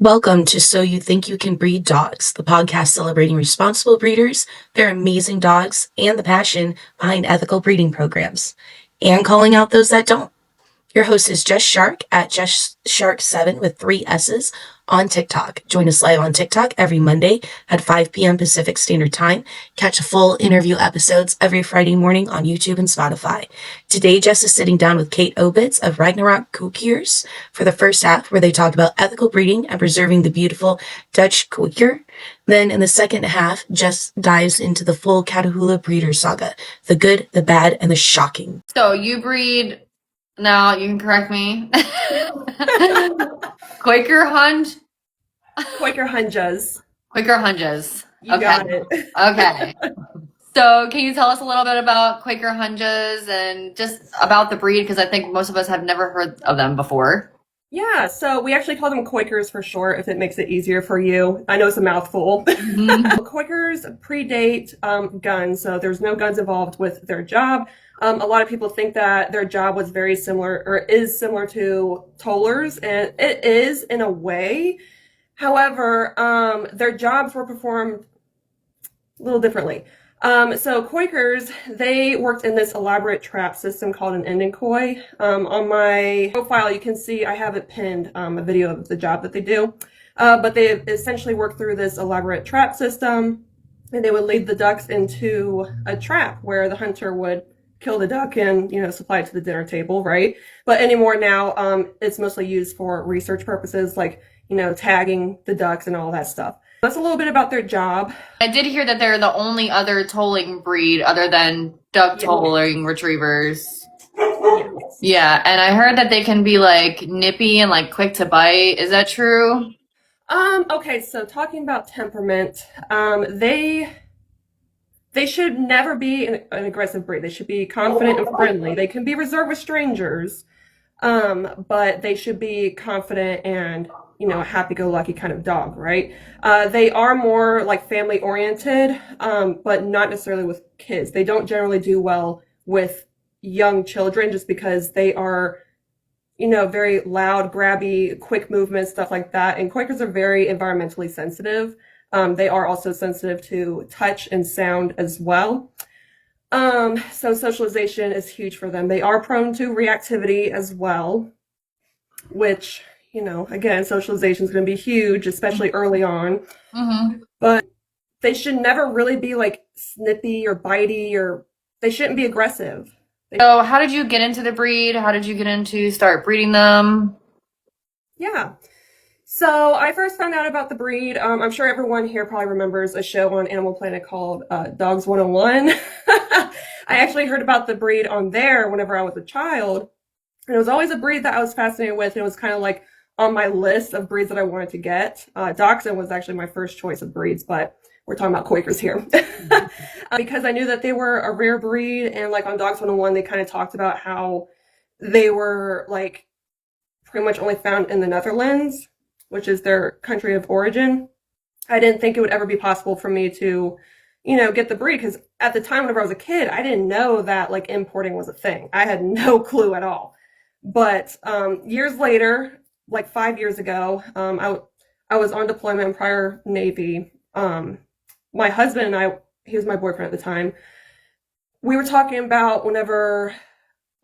Welcome to So You Think You Can Breed Dogs, the podcast celebrating responsible breeders, their amazing dogs, and the passion behind ethical breeding programs, and calling out those that don't. Your host is Jess Shark at Jess Shark 7 with 3 S's on TikTok. Join us live on TikTok every Monday at 5 p.m. Pacific Standard Time. Catch full interview episodes every Friday morning on YouTube and Spotify. Today, Jess is sitting down with Kate Obitz of Ragnarok Kooikers for the first half, where they talk about ethical breeding and preserving the beautiful Dutch Kooiker. Then in the second half, Jess dives into the full Catahoula breeder saga, the good, the bad, and the shocking. So you breed... Now, you can correct me. Kooikerhondje? Kooikerhondjes. Kooikerhondjes. You got it. Okay. So can you tell us a little bit about Kooikerhondjes and just about the breed? Because I think most of us have never heard of them before. Yeah, so we actually call them Kooikers for short, if it makes it easier for you. I know it's a mouthful. Kooikers predate guns, so there's no guns involved with their job. A lot of people think that their job was very similar, or is similar to tollers, and it is in a way. However, their jobs were performed a little differently. So Kooikers, they worked in this elaborate trap system called an ending koi. On my profile, you can see I have it pinned, a video of the job that they do. But they essentially work through this elaborate trap system, and they would lead the ducks into a trap where the hunter would kill the duck and, supply it to the dinner table, right? But anymore now, it's mostly used for research purposes, like, tagging the ducks and all that stuff. That's a little bit about their job. I did hear that they're the only other tolling breed other than duck tolling retrievers. Yes. Yeah, and I heard that they can be nippy and quick to bite. Is that true? Okay, so talking about temperament, they should never be an aggressive breed. They should be confident and friendly. They can be reserved with strangers, but they should be confident and, a happy-go-lucky kind of dog, right? They are more family-oriented, but not necessarily with kids. They don't generally do well with young children just because they are, very loud, grabby, quick movements, stuff like that. And Kooikers are very environmentally sensitive. They are also sensitive to touch and sound as well. So socialization is huge for them. They are prone to reactivity as well, which, again, socialization is going to be huge, especially early on. Mm-hmm. But they should never really be snippy or bitey, or they shouldn't be aggressive. So how did you get into the breed? How did you get into start breeding them? Yeah. So I first found out about the breed. I'm sure everyone here probably remembers a show on Animal Planet called Dogs 101. I actually heard about the breed on there whenever I was a child. And it was always a breed that I was fascinated with. And it was kind of on my list of breeds that I wanted to get. Dachshund was actually my first choice of breeds, but we're talking about Kooikers here. Because I knew that they were a rare breed. And on Dogs 101, they kind of talked about how they were pretty much only found in the Netherlands, which is their country of origin. I didn't think it would ever be possible for me to, get the breed, because at the time whenever I was a kid, I didn't know that importing was a thing. I had no clue at all. But years later, 5 years ago, I was on deployment in prior Navy. My husband and I, he was my boyfriend at the time, we were talking about whenever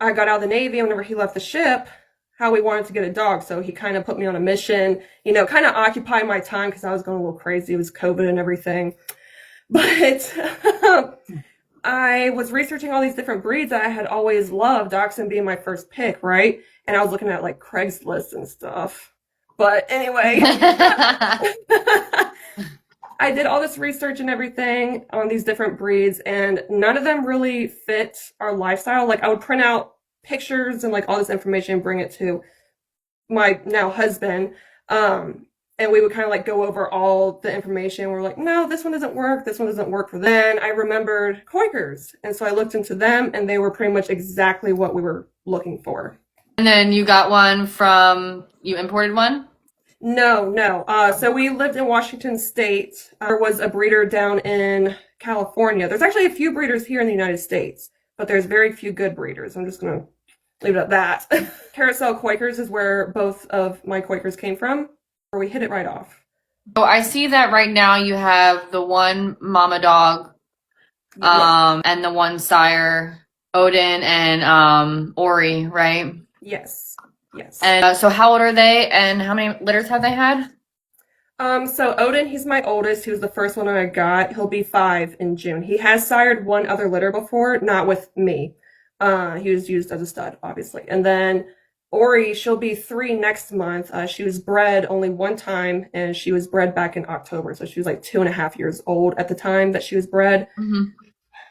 I got out of the Navy, whenever he left the ship, how we wanted to get a dog. So he kind of put me on a mission, kind of occupy my time because I was going a little crazy. It was COVID and everything. But I was researching all these different breeds that I had always loved, Dachshund being my first pick, right? And I was looking at Craigslist and stuff. But anyway, I did all this research and everything on these different breeds, and none of them really fit our lifestyle. I would print out pictures and all this information and bring it to my now husband, and we would kind of go over all the information. We're like, no, this one doesn't work, this one doesn't work for them. Then I remembered Kooikers, and so I looked into them, and they were pretty much exactly what we were looking for. And then you got one you imported one? No. So we lived in Washington State. There was a breeder down in California. There's actually a few breeders here in the United States, but there's very few good breeders. I'm just going to leave it at that. Carousel Kooikers is where both of my Kooikers came from. we hit it right off. So I see that right now you have the one mama dog, and the one sire, Odin and Ori, right? Yes. And so how old are they, and how many litters have they had? So Odin, he's my oldest. He was the first one I got. He'll be 5 in June. He has sired one other litter before, not with me. He was used as a stud, obviously. And then Ori, she'll be 3 next month. She was bred only one time, and she was bred back in October. So she was like 2.5 years old at the time that she was bred. Mm-hmm.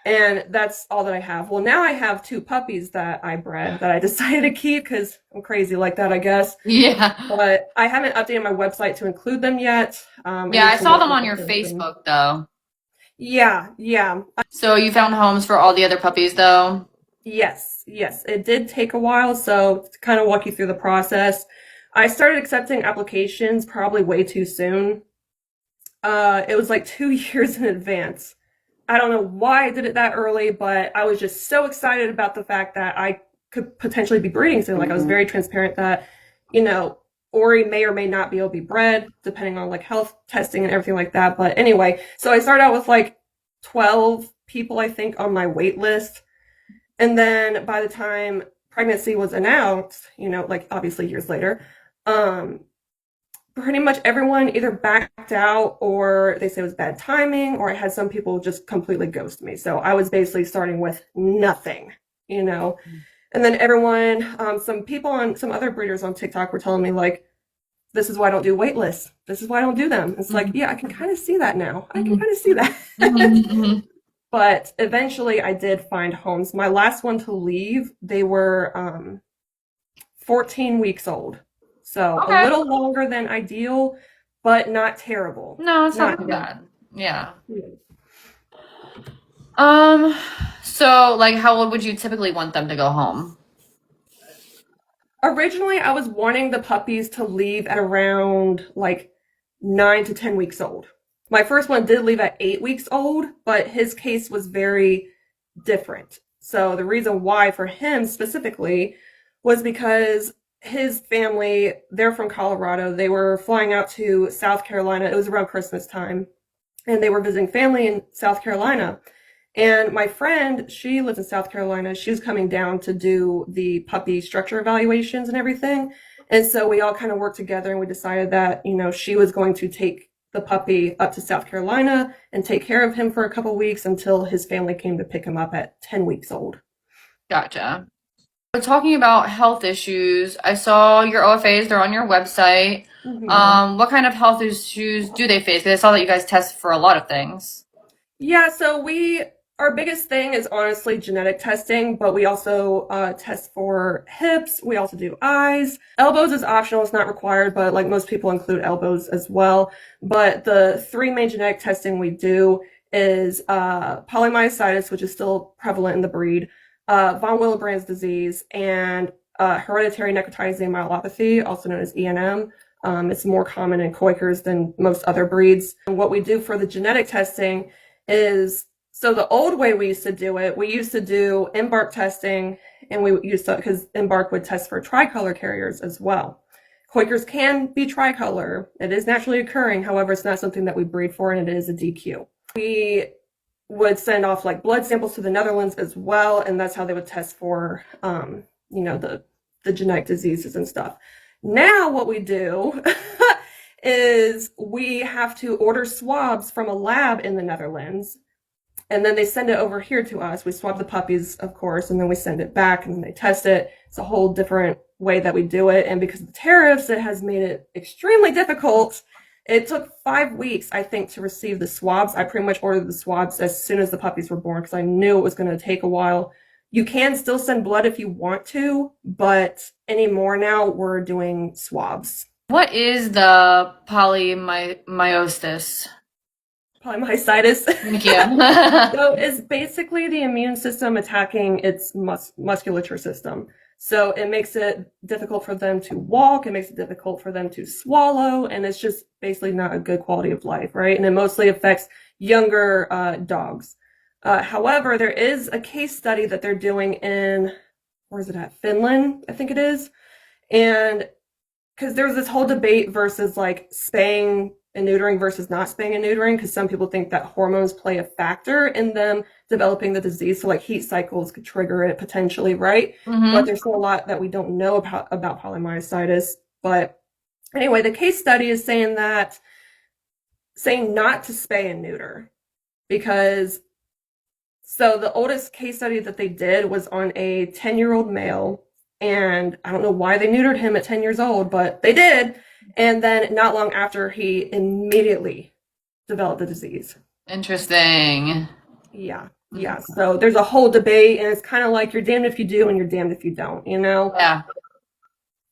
And that's all that I have. Well, now I have 2 puppies that I bred that I decided to keep because I'm crazy like that, I guess. Yeah. But I haven't updated my website to include them yet. I saw them on your Facebook, though. Yeah. So you found homes for all the other puppies, though? Yes. It did take a while, so to kind of walk you through the process, I started accepting applications probably way too soon. It was like 2 years in advance. I don't know why I did it that early, but I was just so excited about the fact that I could potentially be breeding soon. Like I was very transparent that, Ori may or may not be able to be bred, depending on like health testing and everything like that. But anyway, so I started out with like 12 people, I think, on my wait list. And then by the time pregnancy was announced, like obviously years later, pretty much everyone either backed out or they say it was bad timing, or I had some people just completely ghost me. So I was basically starting with nothing, And then everyone, some people on some other breeders on TikTok were telling me like, this is why I don't do wait lists. This is why I don't do them. It's like, yeah, I can kind of see that now. I can kind of see that. But eventually I did find homes. My last one to leave, they were 14 weeks old. So a little longer than ideal, but not terrible. No, it's not bad. Yeah. So like how old would you typically want them to go home? Originally, I was wanting the puppies to leave at around like 9 to 10 weeks old. My first one did leave at 8 weeks old, but his case was very different. So the reason why for him specifically was because his family, they're from Colorado. They were flying out to South Carolina. It was around Christmas time, and they were visiting family in South Carolina. And my friend, she lives in South Carolina. She was coming down to do the puppy structure evaluations and everything. And so we all kind of worked together, and we decided that, she was going to take the puppy up to South Carolina and take care of him for a couple weeks until his family came to pick him up at 10 weeks old. Gotcha. So talking about health issues, I saw your OFAs, they're on your website. Mm-hmm. What kind of health issues do they face? Because I saw that you guys test for a lot of things. Yeah, so our biggest thing is honestly genetic testing, but we also test for hips. We also do eyes. Elbows is optional. It's not required, but like most people include elbows as well. But the 3 main genetic testing we do is polymyositis, which is still prevalent in the breed, von Willebrand's disease, and hereditary necrotizing myelopathy, also known as ENM. It's more common in Kooikers than most other breeds. And what we do for the genetic testing is, so the old way we used to do it, we used to do embark testing, and we used to, because embark would test for tricolor carriers as well. Kooikers can be tricolor. It is naturally occurring. However, it's not something that we breed for, and it is a DQ. We would send off like blood samples to the Netherlands as well, and that's how they would test for, the genetic diseases and stuff. Now what we do is we have to order swabs from a lab in the Netherlands, and then they send it over here to us. We swab the puppies, of course, and then we send it back, and then they test it. It's a whole different way that we do it, and because of the tariffs, it has made it extremely difficult. It took 5 weeks, I think, to receive the swabs. I pretty much ordered the swabs as soon as the puppies were born because I knew it was going to take a while. You can still send blood if you want to, but anymore now we're doing swabs. What is the polymyositis? Polymyositis. Thank you. So it's basically the immune system attacking its musculature system. So it makes it difficult for them to walk. It makes it difficult for them to swallow. And it's just basically not a good quality of life, right? And it mostly affects younger dogs. However, there is a case study that they're doing in, where is it at? Finland, I think it is. And because there's this whole debate versus like spaying and neutering versus not spaying and neutering, because some people think that hormones play a factor in them developing the disease. So like heat cycles could trigger it potentially, right? But there's still a lot that we don't know about polymyositis. But anyway, the case study is saying not to spay and neuter, because so the oldest case study that they did was on a 10-year-old male, and I don't know why they neutered him at 10 years old, but they did. And then not long after, he immediately developed the disease. Interesting. Yeah. Yeah. So there's a whole debate, and it's kind of like you're damned if you do and you're damned if you don't, you know? Yeah.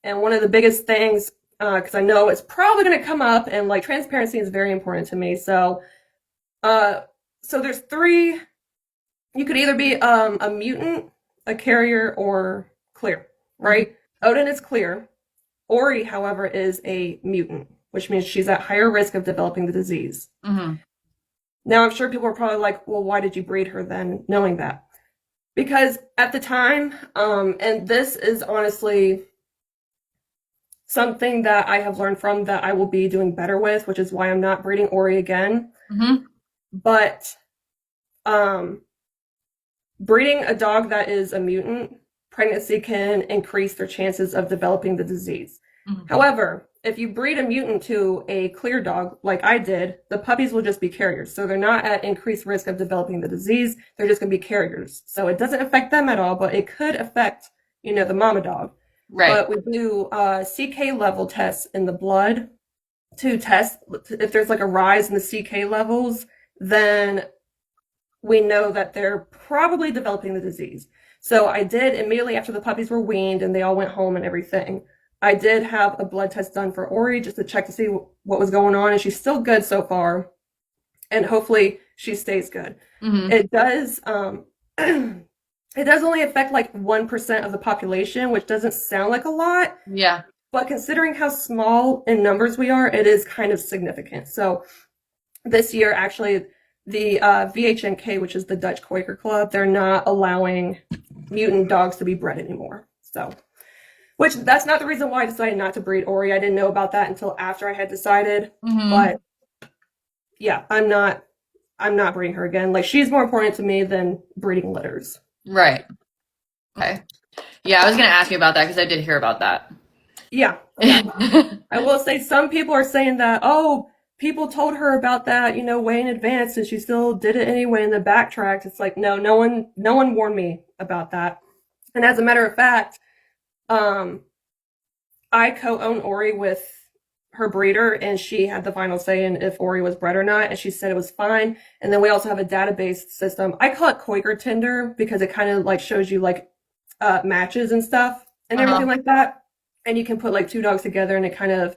And one of the biggest things, because I know it's probably going to come up, and like transparency is very important to me. So there's three. You could either be a mutant, a carrier, or clear, right? Odin is clear. Ori, however, is a mutant, which means she's at higher risk of developing the disease. Now, I'm sure people are probably like, well, why did you breed her then, knowing that? Because at the time, and this is honestly something that I have learned from that I will be doing better with, which is why I'm not breeding Ori again. But breeding a dog that is a mutant, pregnancy can increase their chances of developing the disease. However, if you breed a mutant to a clear dog, like I did, the puppies will just be carriers. So they're not at increased risk of developing the disease. They're just going to be carriers. So it doesn't affect them at all, but it could affect, the mama dog. Right. But we do CK level tests in the blood to test if there's like a rise in the CK levels, then we know that they're probably developing the disease. So I did immediately after the puppies were weaned and they all went home and everything. I did have a blood test done for Ori just to check to see what was going on, and she's still good so far, and hopefully she stays good. It does it does only affect like 1% of the population, which doesn't sound like a lot. Yeah. But considering how small in numbers we are, it is kind of significant. So this year, actually, the VHNK, which is the Dutch Kooiker Club, they're not allowing mutant dogs to be bred anymore. So, which that's not the reason why I decided not to breed Ori. I didn't know about that until after I had decided. But yeah, I'm not breeding her again. Like, she's more important to me than breeding litters. Right. Okay. Yeah, I was going to ask you about that because I did hear about that. Yeah. I will say some people are saying that, oh, people told her about that, way in advance, and she still did it anyway in the backtrack. It's like, no one warned me about that. And as a matter of fact, I co-own Ori with her breeder, and she had the final say in if Ori was bred or not, and she said it was fine. And then we also have a database system. I call it Kooiker Tinder because it kind of like shows you like matches and stuff and everything like that. And you can put like two dogs together, and it kind of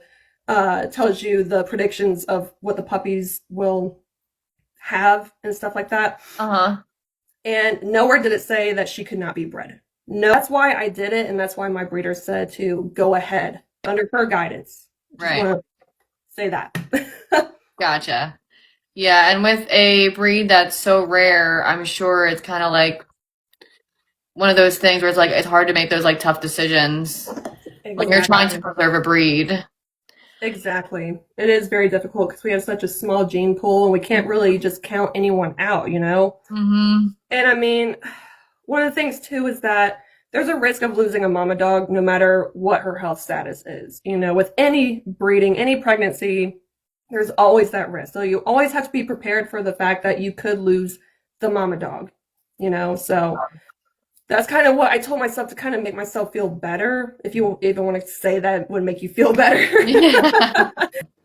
tells you the predictions of what the puppies will have and stuff like that. And nowhere did it say that she could not be bred. No, that's why I did it, and that's why my breeder said to go ahead under her guidance. Right. Just want to say that. Gotcha. Yeah, and with a breed that's so rare, I'm sure it's kind of like one of those things where it's like it's hard to make those like tough decisions when you're trying to preserve a breed. Exactly. It is very difficult because we have such a small gene pool, and we can't really just count anyone out, And I mean, one of the things too is that there's a risk of losing a mama dog no matter what her health status is. With any breeding, any pregnancy, there's always that risk. So you always have to be prepared for the fact that you could lose the mama dog, So that's kind of what I told myself to kind of make myself feel better. If you even want to say that would make you feel better.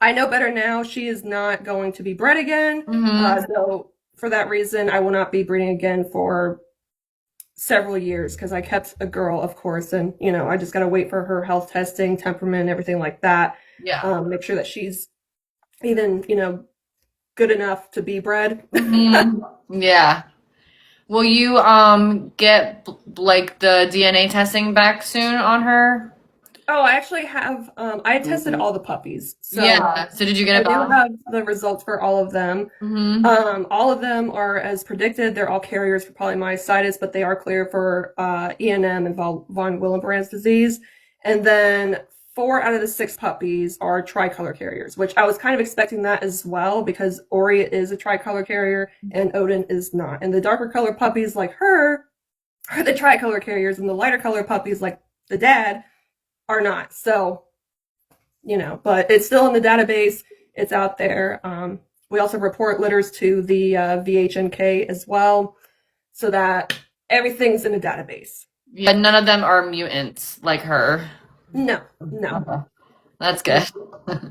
I know better now. She is not going to be bred again. So for that reason, I will not be breeding again for several years because I kept a girl, of course. And, I just got to wait for her health testing, temperament, everything like that. Yeah. Make sure that she's even, good enough to be bred. Yeah. Will you get like the DNA testing back soon on her? Oh, I actually have. I tested all the puppies. So yeah. So did you get it back? I do have the results for all of them. All of them are as predicted. They're all carriers for polymyositis, but they are clear for ENM and von Willebrand's disease. And then 4 out of the 6 puppies are tricolor carriers, which I was kind of expecting that as well because Ori is a tricolor carrier and Odin is not. And the darker color puppies like her are the tricolor carriers, and the lighter color puppies like the dad are not. So, but it's still in the database. It's out there. We also report litters to the VHNK as well, so that everything's in a database. Yeah, none of them are mutants like her. No. Okay. That's good.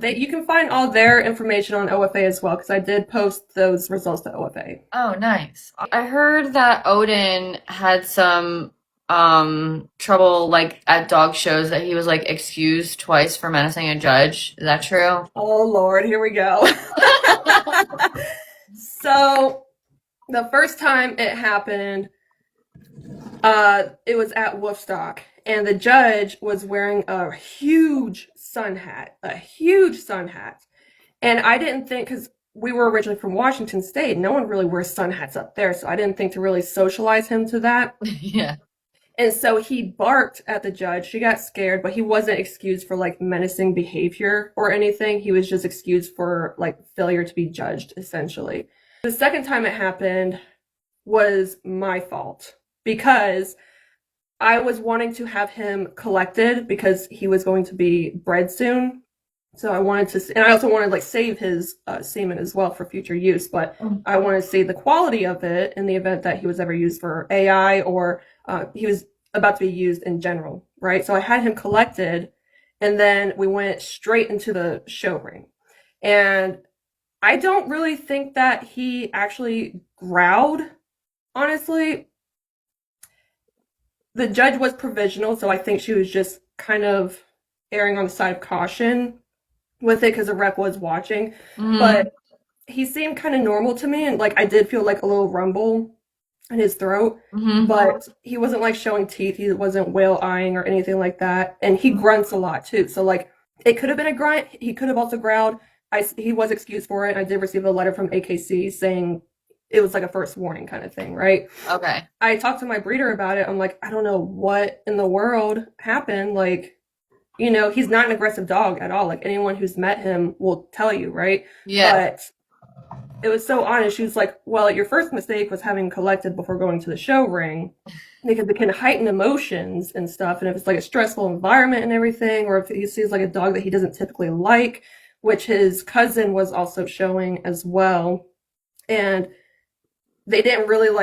You can find all their information on OFA as well, because I did post those results to OFA. Oh, nice. I heard that Odin had some trouble like at dog shows, that he was like excused twice for menacing a judge. Is that true? Oh Lord, here we go. So the first time it happened, it was at Woofstock, and the judge was wearing a huge sun hat. And I didn't think, because we were originally from Washington State, no one really wears sun hats up there, so I didn't think to really socialize him to that. Yeah. And so he barked at the judge. She got scared, but he wasn't excused for like menacing behavior or anything. He was just excused for like failure to be judged, essentially. The second time it happened was my fault, because I was wanting to have him collected because he was going to be bred soon. So I wanted to, and I also wanted to like save his semen as well for future use, but I wanted to see the quality of it in the event that he was ever used for AI, or he was about to be used in general, right? So I had him collected, and then we went straight into the show ring. And I don't really think that he actually growled, honestly. The judge was provisional, so I think she was just kind of erring on the side of caution with it because the rep was watching. But he seemed kind of normal to me, and like I did feel like a little rumble in his throat, but he wasn't like showing teeth. He wasn't whale eyeing or anything like that, and he grunts a lot too. So like it could have been a grunt. He could have also growled. He was excused for it. I did receive a letter from AKC saying it was like a first warning kind of thing, right? Okay. I talked to my breeder about it. I'm like, I don't know what in the world happened. Like, he's not an aggressive dog at all. Like anyone who's met him will tell you, right? Yeah. But it was so honest. She was like, well, your first mistake was having collected before going to the show ring, because it can heighten emotions and stuff. And if it's like a stressful environment and everything, or if he sees like a dog that he doesn't typically like, which his cousin was also showing as well. And they weren't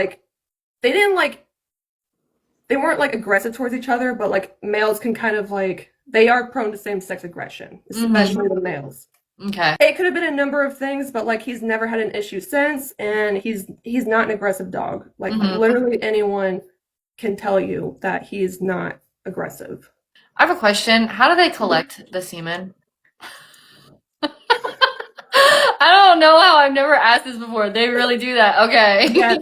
like aggressive towards each other, but like males can kind of like, they are prone to same-sex aggression, especially the males. Okay. It could have been a number of things, but like he's never had an issue since, and he's not an aggressive dog. Like literally anyone can tell you that he's not aggressive. I have a question. How do they collect the semen? I don't know how. I've never asked this before. They really do that. Okay. Yes.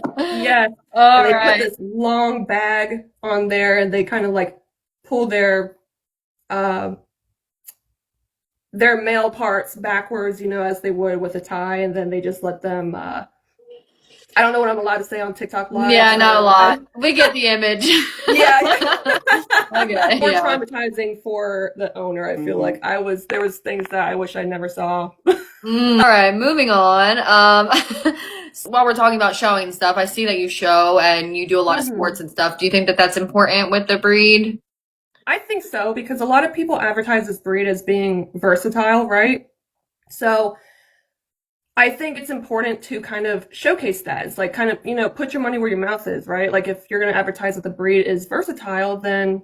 All They right. put this long bag on there, and they kind of like pull their male parts backwards, as they would with a tie, and then they just let them. I don't know what I'm allowed to say on TikTok Live. Yeah, not a lot. We get the image. Yeah. Okay. More Yeah. traumatizing for the owner. I feel like there was things that I wish I never saw. All right, moving on. While we're talking about showing stuff, I see that you show and you do a lot of sports and stuff. Do you think that that's important with the breed? I think so, because a lot of people advertise this breed as being versatile, right? So I think it's important to kind of showcase that. It's like kind of, put your money where your mouth is, right? Like if you're going to advertise that the breed is versatile, then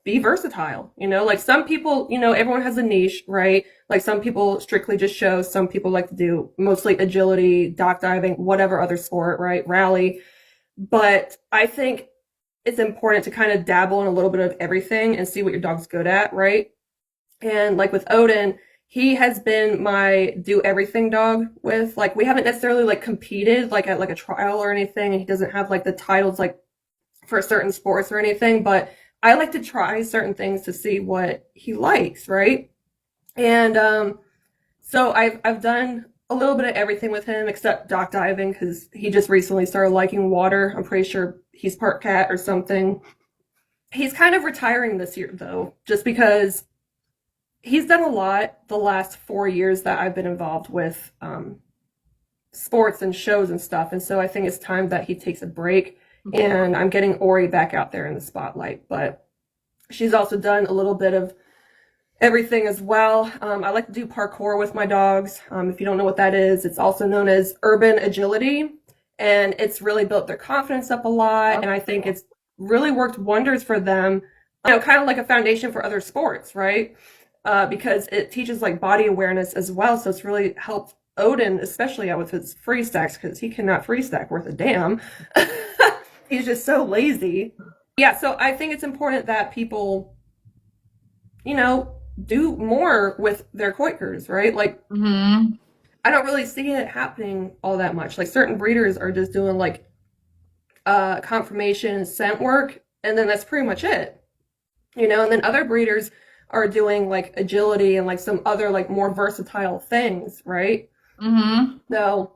be versatile. Like some people, everyone has a niche, right? Like some people strictly just show, some people like to do mostly agility, dock diving, whatever other sport, right? Rally. But I think it's important to kind of dabble in a little bit of everything and see what your dog's good at, right? And like with Odin, he has been my do everything dog with, like, we haven't necessarily like competed like at like a trial or anything, and he doesn't have like the titles like for certain sports or anything, but I like to try certain things to see what he likes, right? And so I've done a little bit of everything with him except dock diving, because he just recently started liking water. I'm pretty sure he's part cat or something. He's kind of retiring this year though, just because he's done a lot the last 4 years that I've been involved with sports and shows and stuff. And so I think it's time that he takes a break. And I'm getting Ori back out there in the spotlight. But she's also done a little bit of everything as well. I like to do parkour with my dogs. If you don't know what that is, it's also known as urban agility. And it's really built their confidence up a lot. And I think it's really worked wonders for them, kind of like a foundation for other sports, right? Because it teaches like body awareness as well. So it's really helped Odin, especially out with his free stacks, because he cannot free stack worth a damn. He's just so lazy. Yeah, so I think it's important that people, do more with their Kooikers, right? Like, I don't really see it happening all that much. Like, certain breeders are just doing like confirmation scent work, and then that's pretty much it. And then other breeders are doing like agility and like some other like more versatile things, right? So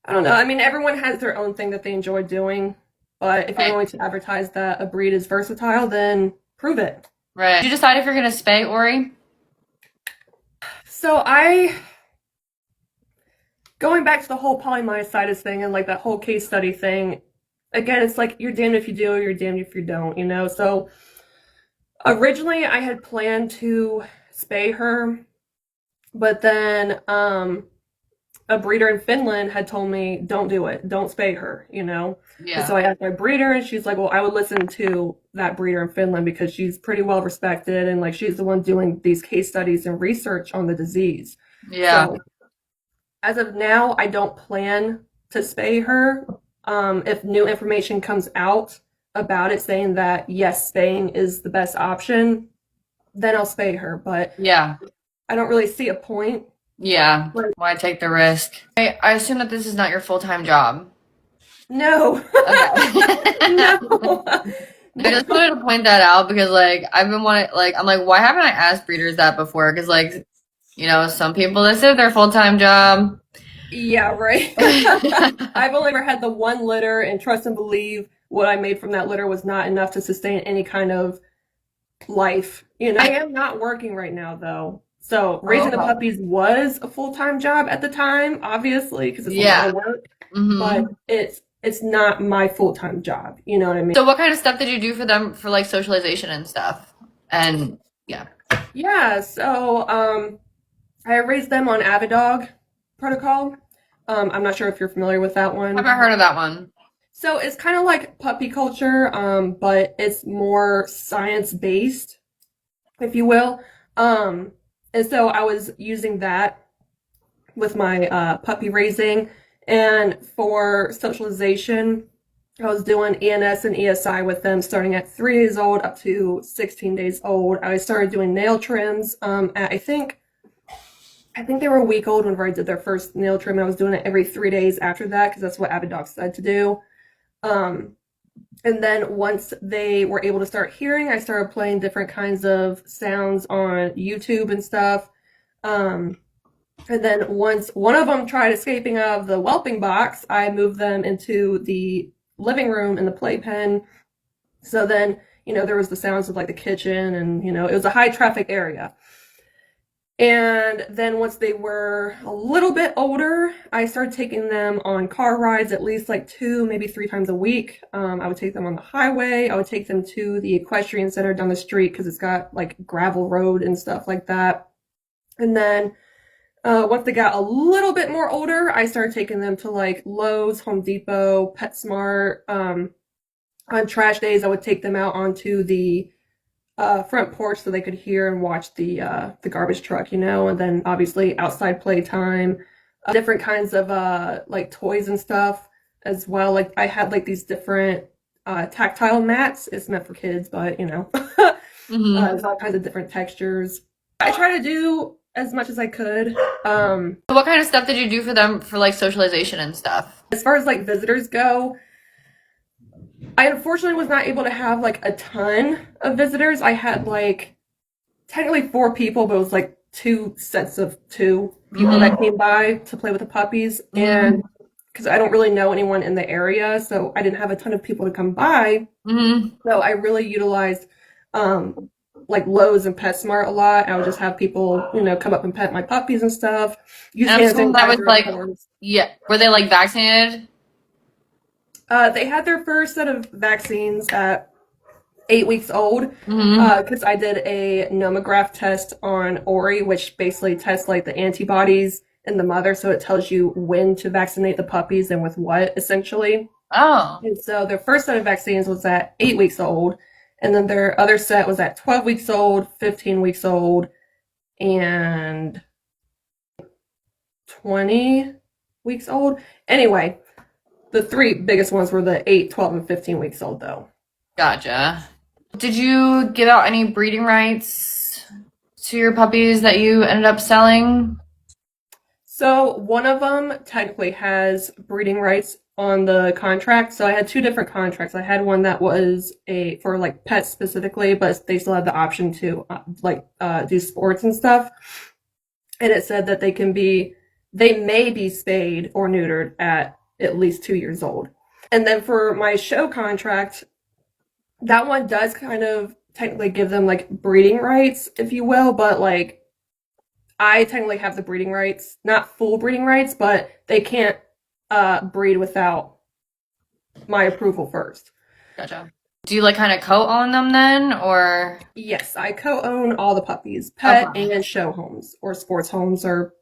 I don't know. I mean, everyone has their own thing that they enjoy doing, but if you're going to advertise that a breed is versatile, then prove it. Right. Did you decide if you're gonna spay Ori? So going back to the whole polymyositis thing and like that whole case study thing, again, it's like you're damned if you do, you're damned if you don't, So originally I had planned to spay her, but then a breeder in Finland had told me, don't do it, don't spay her, Yeah. And so I asked my breeder, and she's like, well, I would listen to that breeder in Finland because she's pretty well respected, and like she's the one doing these case studies and research on the disease. Yeah. So, as of now, I don't plan to spay her. If new information comes out about it saying that yes, spaying is the best option, then I'll spay her. But yeah, I don't really see a point. Yeah, why take the risk? I assume that this is not your full-time job. No. Okay. No. I just wanted to point that out because, like, I've been wanting, like, I'm like, why haven't I asked breeders that before? Because, like, some people, this is their full-time job. Yeah, right. I've only ever had the one litter, and trust and believe what I made from that litter was not enough to sustain any kind of life. I am not working right now, though. So raising the puppies was a full-time job at the time, obviously, because it's a lot of work. But it's not my full-time job. You know what I mean? So what kind of stuff did you do for them for like socialization and stuff? And yeah. So I raised them on Avidog protocol. I'm not sure if you're familiar with that one. I haven't heard of that one. So it's kind of like puppy culture, but it's more science-based, if you will. And so I was using that with my puppy raising. And for socialization, I was doing ENS and ESI with them starting at 3 days old up to 16 days old. I started doing nail trims at I think they were a week old whenever I did their first nail trim. I was doing it every 3 days after that because that's what Avidog said to do. And then once they were able to start hearing, I started playing different kinds of sounds on YouTube and stuff. And then once one of them tried escaping out of the whelping box, I moved them into the living room in the playpen. So then, there was the sounds of like the kitchen and, it was a high traffic area. And then once they were a little bit older, I started taking them on car rides at least like 2, maybe 3 times a week. I would take them on the highway. I would take them to the equestrian center down the street because it's got like gravel road and stuff like that. And then once they got a little bit more older, I started taking them to like Lowe's, Home Depot, PetSmart. On trash days, I would take them out onto the front porch so they could hear and watch the garbage truck, and then obviously outside playtime, different kinds of like toys and stuff as well. Like I had like these different tactile mats. It's meant for kids, but there's all kinds of different textures. I try to do as much as I could. So what kind of stuff did you do for them for like socialization and stuff? As far as like visitors go, I unfortunately was not able to have like a ton of visitors. I had like technically 4 people, but it was like 2 sets of 2 people that came by to play with the puppies. And because I don't really know anyone in the area, so I didn't have a ton of people to come by. So I really utilized like Lowe's and PetSmart a lot. I would just have people, come up and pet my puppies and stuff. Use And hand so that was sanitizer, like, of course. yeah, were they like vaccinated? They had their first set of vaccines at 8 weeks old Mm-hmm. because I did a nomograph test on Ori, which basically tests like the antibodies in the mother, so it tells you when to vaccinate the puppies and with what, essentially. Oh, And so their first set of vaccines was at 8 weeks old, and then their other set was at 12 weeks old, 15 weeks old, and 20 weeks old. Anyway, the three biggest ones were the 8, 12, and 15 weeks old, though. gotcha. Did you give out any breeding rights to your puppies that you ended up selling? So one of them technically has breeding rights on the contract. So I had two different contracts. I had one that was for like pets specifically, but they still had the option to do sports and stuff. And it said that they may be spayed or neutered at least 2 years old. And then for my show contract, that one does kind of technically give them like breeding rights, if you will, but like I technically have the breeding rights, not full breeding rights, but they can't breed without my approval first. Gotcha. Do you like kind of co-own them then, or? Yes, I co-own all the puppies, pet Okay. and show homes or sports homes or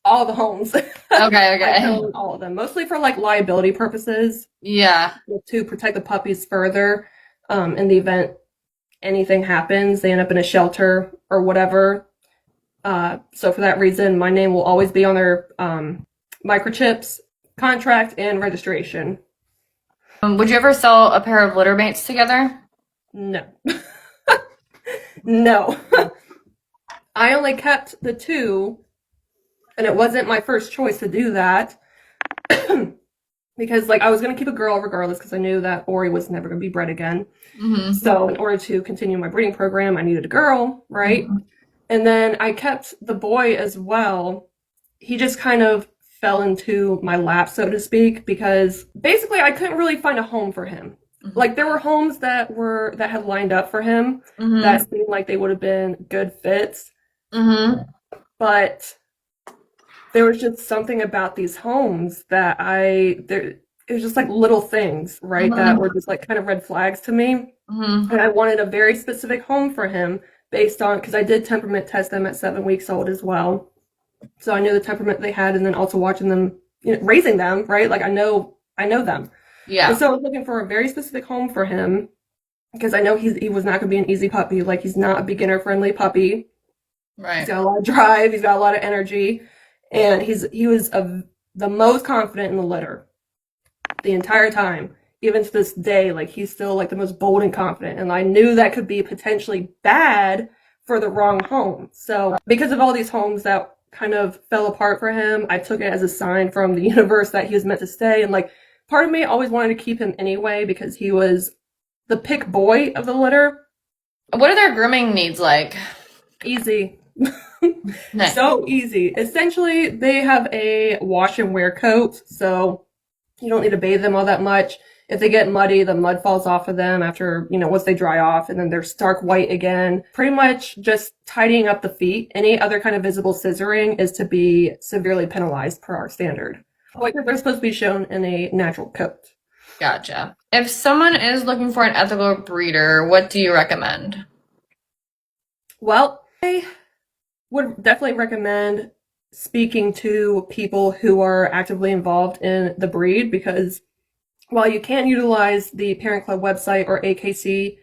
all the homes. Okay, I okay. own all of them, mostly for like liability purposes Yeah. to protect the puppies further. In the event anything happens, they end up in a shelter or whatever. So for that reason, my name will always be on their microchips, contract, and registration. Would you ever sell a pair of litter mates together? No. No. I only kept the two, and it wasn't my first choice to do that. Because like I was going to keep a girl regardless because I knew that Ori was never going to be bred again. Mm-hmm. So in order to continue my breeding program, I needed a girl, right? Mm-hmm. And then I kept the boy as well. He just kind of fell into my lap, so to speak, because basically I couldn't really find a home for him. Mm-hmm. Like there were homes that had lined up for him that seemed like they would have been good fits. Mm-hmm. But there was just something about these homes that it was just like little things, right? That were just like kind of red flags to me. And I wanted a very specific home for him based on, because I did temperament test them at 7 weeks old as well. So I knew the temperament they had, and then also watching them, raising them, right? Like I know them. Yeah. And so I was looking for a very specific home for him because I know he was not going to be an easy puppy. Like he's not a beginner friendly puppy. Right. He's got a lot of drive. He's got a lot of energy. And he was the most confident in the litter the entire time. Even to this day, like he's still like the most bold and confident. And I knew that could be potentially bad for the wrong home. So because of all these homes that kind of fell apart for him, I took it as a sign from the universe that he was meant to stay. And like part of me always wanted to keep him anyway because he was the pick boy of the litter. What are their grooming needs like? Easy. Nice. So easy. Essentially, they have a wash and wear coat, so you don't need to bathe them all that much. If they get muddy, the mud falls off of them after, once they dry off, and then they're stark white again. Pretty much just tidying up the feet. Any other kind of visible scissoring is to be severely penalized per our standard. Kooikers are supposed to be shown in a natural coat. Gotcha. If someone is looking for an ethical breeder, what do you recommend? Well, I would definitely recommend speaking to people who are actively involved in the breed because while you can utilize the Parent Club website or AKC,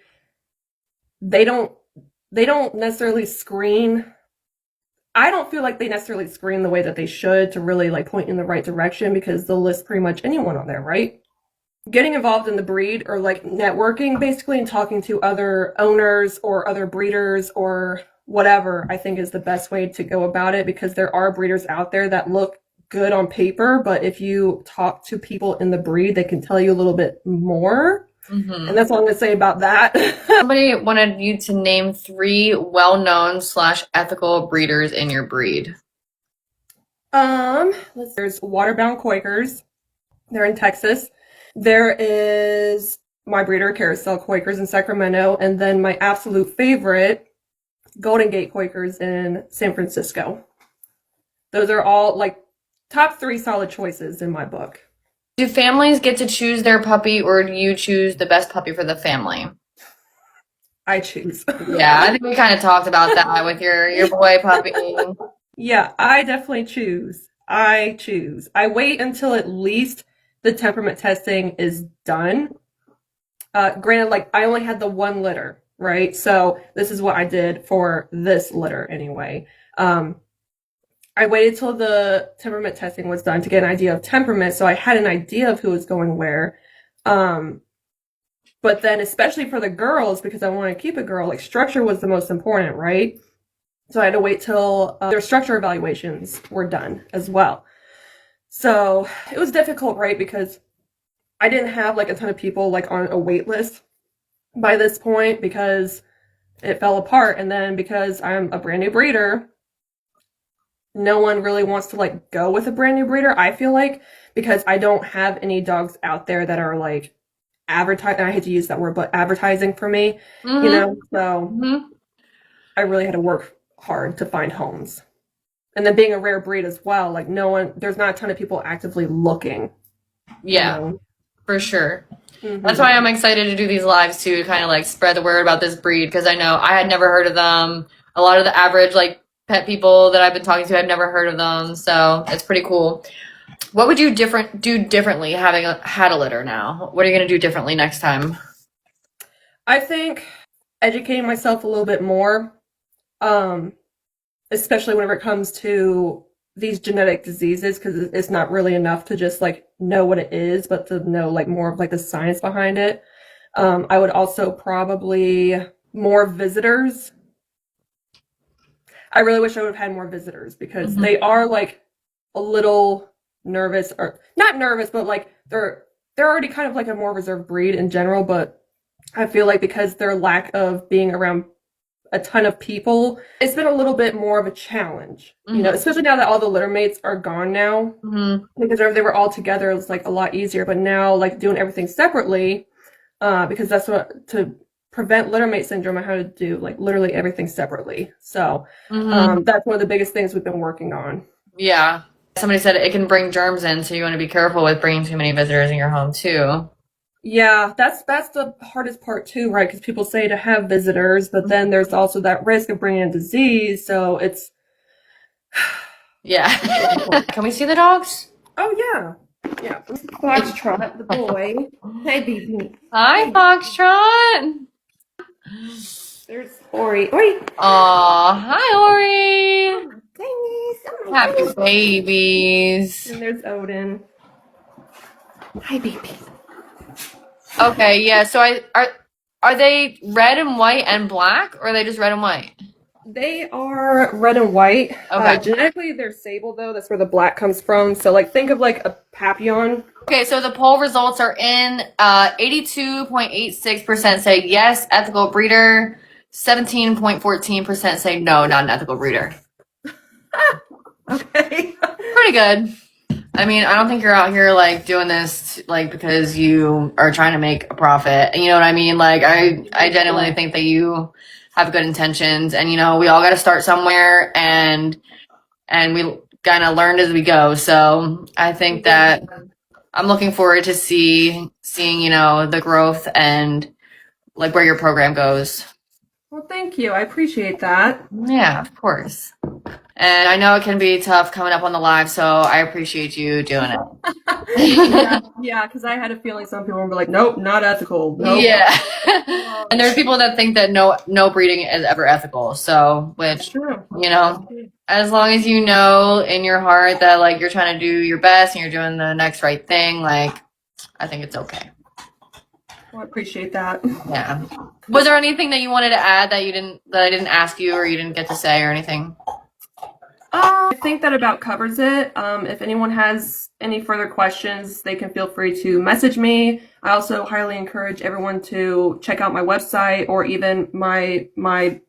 they don't necessarily screen. I don't feel like they necessarily screen the way that they should to really like point in the right direction because they'll list pretty much anyone on there, right? Getting involved in the breed or like networking basically and talking to other owners or other breeders or whatever, I think is the best way to go about it because there are breeders out there that look good on paper, but if you talk to people in the breed, they can tell you a little bit more. And that's all I'm going to say about that. Somebody wanted you to name 3 well-known / ethical breeders in your breed. There's waterbound Kooikers. They're in Texas. There is my breeder, Carousel Kooikers in Sacramento, and then my absolute favorite, Golden Gate Kooikers in San Francisco. Those are all like top 3 solid choices in my book. Do families get to choose their puppy, or do you choose the best puppy for the family? I choose. Yeah, I think we kind of talked about that with your boy puppy. Yeah, I definitely choose. I choose. I wait until at least the temperament testing is done. Granted, like I only had the 1 litter, right? So this is what I did for this litter anyway. I waited till the temperament testing was done to get an idea of temperament, so I had an idea of who was going where. But then, especially for the girls, because I wanted to keep a girl, like structure was the most important, right? So I had to wait till their structure evaluations were done as well. So it was difficult, right? Because I didn't have like a ton of people like on a wait list by this point because it fell apart. And then because I'm a brand new breeder, no one really wants to like go with a brand new breeder, I feel like, because I don't have any dogs out there that are like advertising. I hate to use that word, but advertising for me, you know? So I really had to work hard to find homes. And then being a rare breed as well, like there's not a ton of people actively looking. Yeah, you know? for sure. That's why I'm excited to do these lives too, to kind of like spread the word about this breed, because I know I had never heard of them. A lot of the average like pet people that I've been talking to had never heard of them, so it's pretty cool. What would you do differently having had a litter now? What are you going to do differently next time? I think educating myself a little bit more, especially whenever it comes to these genetic diseases, because it's not really enough to just like know what it is, but to know like more of like the science behind it. I would also probably more visitors. I really wish I would have had more visitors because they are like a little nervous, or not nervous, but like they're already kind of like a more reserved breed in general, but I feel like because their lack of being around a ton of people, it's been a little bit more of a challenge, you know, especially now that all the litter mates are gone now, because if they were all together, it was like a lot easier, but now like doing everything separately, because that's what, to prevent litter mate syndrome, I had to do like literally everything separately. So that's one of the biggest things we've been working on. Yeah. Somebody said it can bring germs in, so you want to be careful with bringing too many visitors in your home too. Yeah, that's the hardest part too, right? Because people say to have visitors, but then there's also that risk of bringing in disease. So it's yeah. Can we see the dogs? Oh yeah. Foxtrot, the boy. Hey, baby. Hi, Foxtrot. There's Ori. Ori. Aw, hi, Ori. Oh, Happy babies. and there's Odin. Hi, baby. Okay, yeah. So are they red and white and black, or are they just red and white? They are red and white. Okay. Genetically, they're sable though. That's where the black comes from. So, like, think of like a papillon. Okay, so the poll results are in. 82.86% say yes, ethical breeder. 17.14% say no, not an ethical breeder. Okay. Pretty good. I mean, I don't think you're out here like doing this like because you are trying to make a profit. You know what I mean? Like I genuinely think that you have good intentions, and you know, we all got to start somewhere, and we kind of learn as we go. So I think that I'm looking forward to seeing, you know, the growth and like where your program goes. Well, thank you. I appreciate that. Yeah, of course. And I know it can be tough coming up on the live, so I appreciate you doing it. Yeah, because I had a feeling some people would be like, nope, not ethical. Nope. Yeah. And there's people that think that no breeding is ever ethical. So, which, you know, as long as you know in your heart that like you're trying to do your best and you're doing the next right thing, like I think it's okay. Well, I appreciate that. Yeah. Was there anything that you wanted to add that I didn't ask you or you didn't get to say or anything? I think that about covers it. If anyone has any further questions, they can feel free to message me. I also highly encourage everyone to check out my website or even my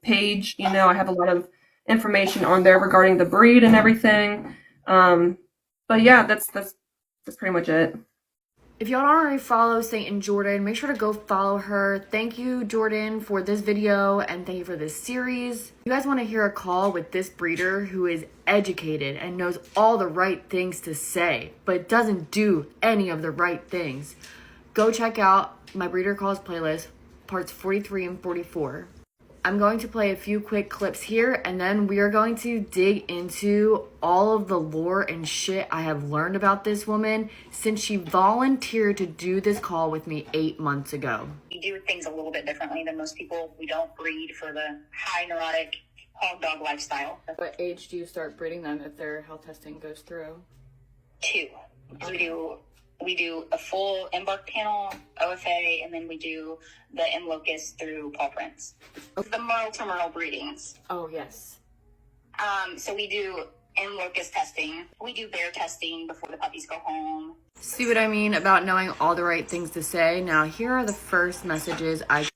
page. You know, I have a lot of information on there regarding the breed and everything. But yeah, that's pretty much it. If y'all don't already follow Saint and Jordan, make sure to go follow her. Thank you, Jordan, for this video, and thank you for this series. You guys want to hear a call with this breeder who is educated and knows all the right things to say, but doesn't do any of the right things. Go check out my breeder calls playlist, parts 43 and 44. I'm going to play a few quick clips here, and then we are going to dig into all of the lore and shit I have learned about this woman since she volunteered to do this call with me 8 months ago. We do things a little bit differently than most people. We don't breed for the high neurotic hog dog lifestyle. What age do you start breeding them if their health testing goes through? 2. So we do a full embark panel, OFA, and then we do the M-locus through paw prints. The merle to merle breedings. Oh, yes. So we do M-locus testing. We do bear testing before the puppies go home. See what I mean about knowing all the right things to say? Now, here are the first messages I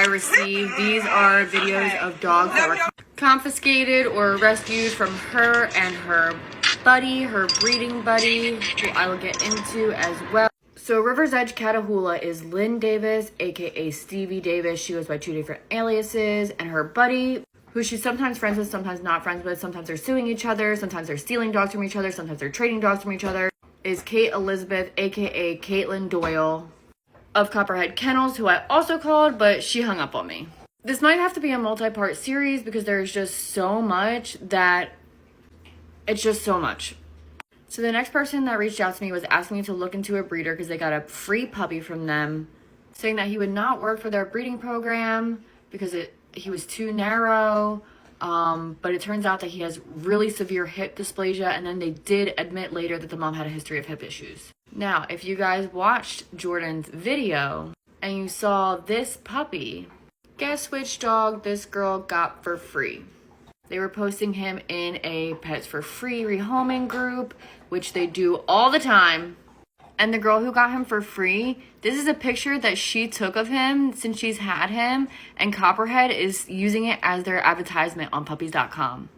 received. These are videos of dogs that were confiscated or rescued from her and her buddy, her breeding buddy, who I will get into as well. So River's Edge Catahoula is Lynn Davis, aka Stevie Davis. She goes by 2 different aliases, and her buddy, who she's sometimes friends with, sometimes not friends with, sometimes they're suing each other, sometimes they're stealing dogs from each other, sometimes they're trading dogs from each other, is Kate Elizabeth, aka Caitlin Doyle of Copperhead Kennels, who I also called, but she hung up on me. This might have to be a multi-part series because there's just so much that it's just so much. So the next person that reached out to me was asking me to look into a breeder because they got a free puppy from them, saying that he would not work for their breeding program because he was too narrow. But it turns out that he has really severe hip dysplasia, and then they did admit later that the mom had a history of hip issues. Now, if you guys watched Jordan's video and you saw this puppy, guess which dog this girl got for free? They were posting him in a Pets for Free rehoming group, which they do all the time. And the girl who got him for free, this is a picture that she took of him since she's had him, and Copperhead is using it as their advertisement on puppies.com.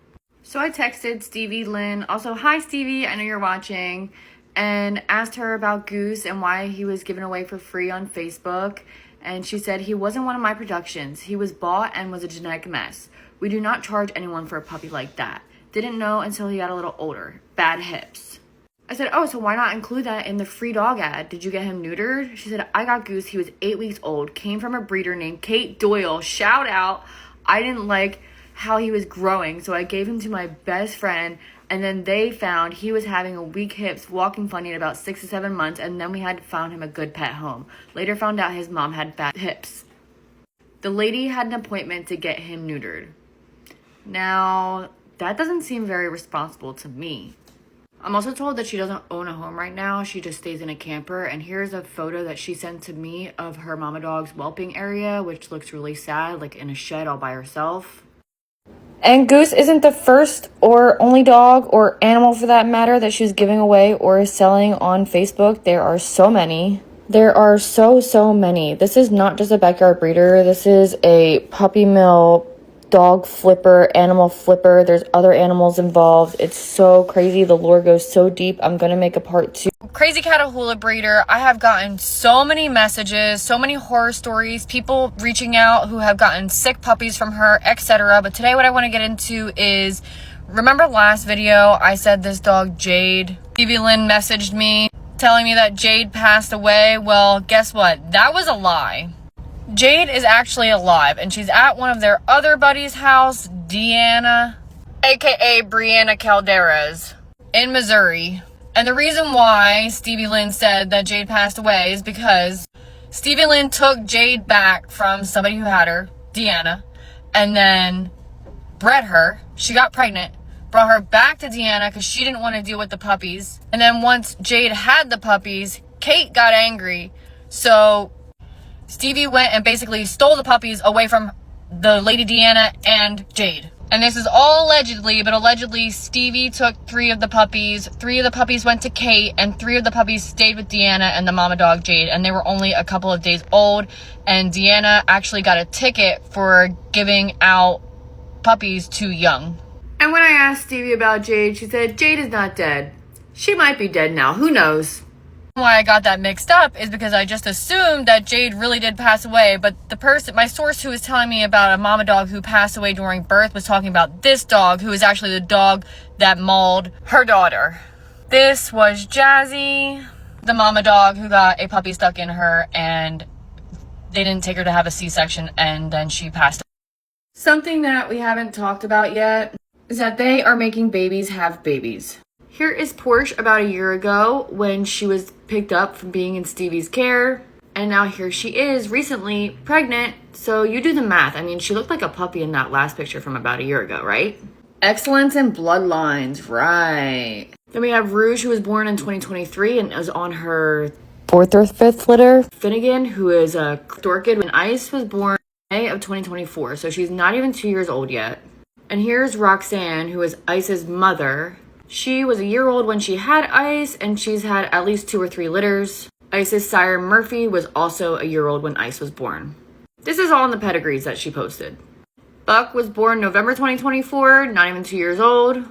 So I texted Stevie Lynn, also, hi Stevie, I know you're watching, and asked her about Goose and why he was given away for free on Facebook. And she said, he wasn't one of my productions. He was bought and was a genetic mess. We do not charge anyone for a puppy like that. Didn't know until he got a little older. Bad hips. I said, oh, so why not include that in the free dog ad? Did you get him neutered? She said, I got Goose. He was 8 weeks old. Came from a breeder named Kate Doyle. Shout out. I didn't like how he was growing, so I gave him to my best friend. And then they found he was having a weak hips, walking funny at about 6 to 7 months. And then we had found him a good pet home. Later found out his mom had bad hips. The lady had an appointment to get him neutered. Now, that doesn't seem very responsible to me. I'm also told that she doesn't own a home right now. She just stays in a camper. And here's a photo that she sent to me of her mama dog's whelping area, which looks really sad, like in a shed all by herself. And Goose isn't the first or only dog or animal for that matter that she's giving away or selling on Facebook. There are so many. There are so many. This is not just a backyard breeder. This is a puppy mill, dog flipper, animal flipper. There's other animals involved. It's so crazy. The lore goes so deep. I'm going to make a part 2. Crazy Catahoula breeder. I have gotten so many messages, so many horror stories, people reaching out who have gotten sick puppies from her, etc. But today what I want to get into is, remember last video I said this dog Jade? Stevie Lynn messaged me telling me that Jade passed away. Well, guess what? That was a lie. Jade is actually alive, and she's at one of their other buddies' house, Deanna, aka Brianna Calderas, in Missouri. And the reason why Stevie Lynn said that Jade passed away is because Stevie Lynn took Jade back from somebody who had her, Deanna, and then bred her. She got pregnant, brought her back to Deanna because she didn't want to deal with the puppies. And then once Jade had the puppies, Kate got angry, so Stevie went and basically stole the puppies away from the lady Deanna and Jade. And this is all allegedly, but allegedly Stevie took 3 of the puppies. 3 of the puppies went to Kate, and 3 of the puppies stayed with Deanna and the mama dog Jade. And they were only a couple of days old. And Deanna actually got a ticket for giving out puppies too young. And when I asked Stevie about Jade, she said, Jade is not dead. She might be dead now. Who knows? Why I got that mixed up is because I just assumed that Jade really did pass away, but my source who was telling me about a mama dog who passed away during birth was talking about this dog, who is actually the dog that mauled her daughter. This was Jazzy, the mama dog who got a puppy stuck in her, and they didn't take her to have a C-section, and then she passed away. Something that we haven't talked about yet is that they are making babies have babies. Here is Porsche about a year ago when she was picked up from being in Stevie's care. And now here she is recently pregnant. So you do the math. I mean, she looked like a puppy in that last picture from about a year ago, right? Excellence in bloodlines, right. Then we have Rouge, who was born in 2023 and is on her 4th or 5th litter. Finnegan, who is a Dorkid, and Ice was born in May of 2024. So she's not even 2 years old yet. And here's Roxanne, who is Ice's mother. She was a year old when she had Ice, and she's had at least 2 or 3 litters. Ice's sire, Murphy, was also a year old when Ice was born. This is all in the pedigrees that she posted. Buck was born November 2024, not even 2 years old.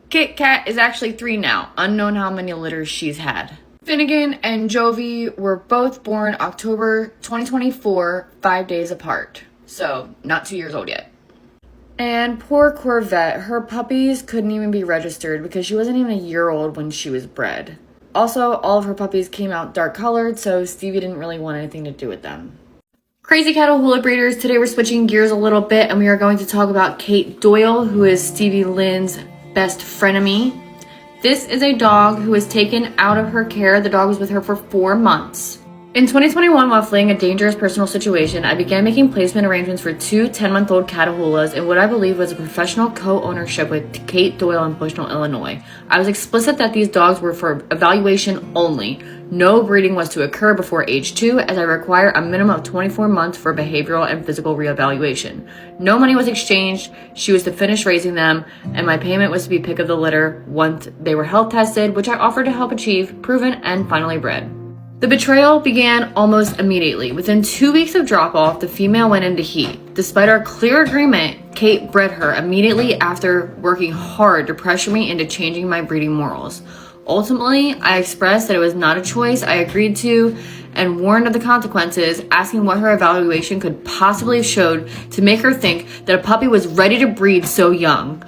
Kit Kat is actually 3 now, unknown how many litters she's had. Finnegan and Jovi were both born October 2024, 5 days apart. So, not 2 years old yet. And poor Corvette, her puppies couldn't even be registered because she wasn't even a year old when she was bred. Also, all of her puppies came out dark colored, so Stevie didn't really want anything to do with them. Crazy Catahoula breeders, today we're switching gears a little bit and we are going to talk about Kate Doyle, who is Stevie Lynn's best frenemy. This is a dog who was taken out of her care. The dog was with her for 4 months. In 2021, while fleeing a dangerous personal situation, I began making placement arrangements for 2 10-month-old Catahoulas in what I believe was a professional co-ownership with Kate Doyle in Bushnell, Illinois. I was explicit that these dogs were for evaluation only. No breeding was to occur before age 2, as I require a minimum of 24 months for behavioral and physical reevaluation. No money was exchanged. She was to finish raising them, and my payment was to be pick of the litter once they were health tested, which I offered to help achieve, proven, and finally bred. The betrayal began almost immediately. Within 2 weeks of drop-off, the female went into heat. Despite our clear agreement, Kate bred her immediately after working hard to pressure me into changing my breeding morals. Ultimately, I expressed that it was not a choice I agreed to and warned of the consequences, asking what her evaluation could possibly have showed to make her think that a puppy was ready to breed so young.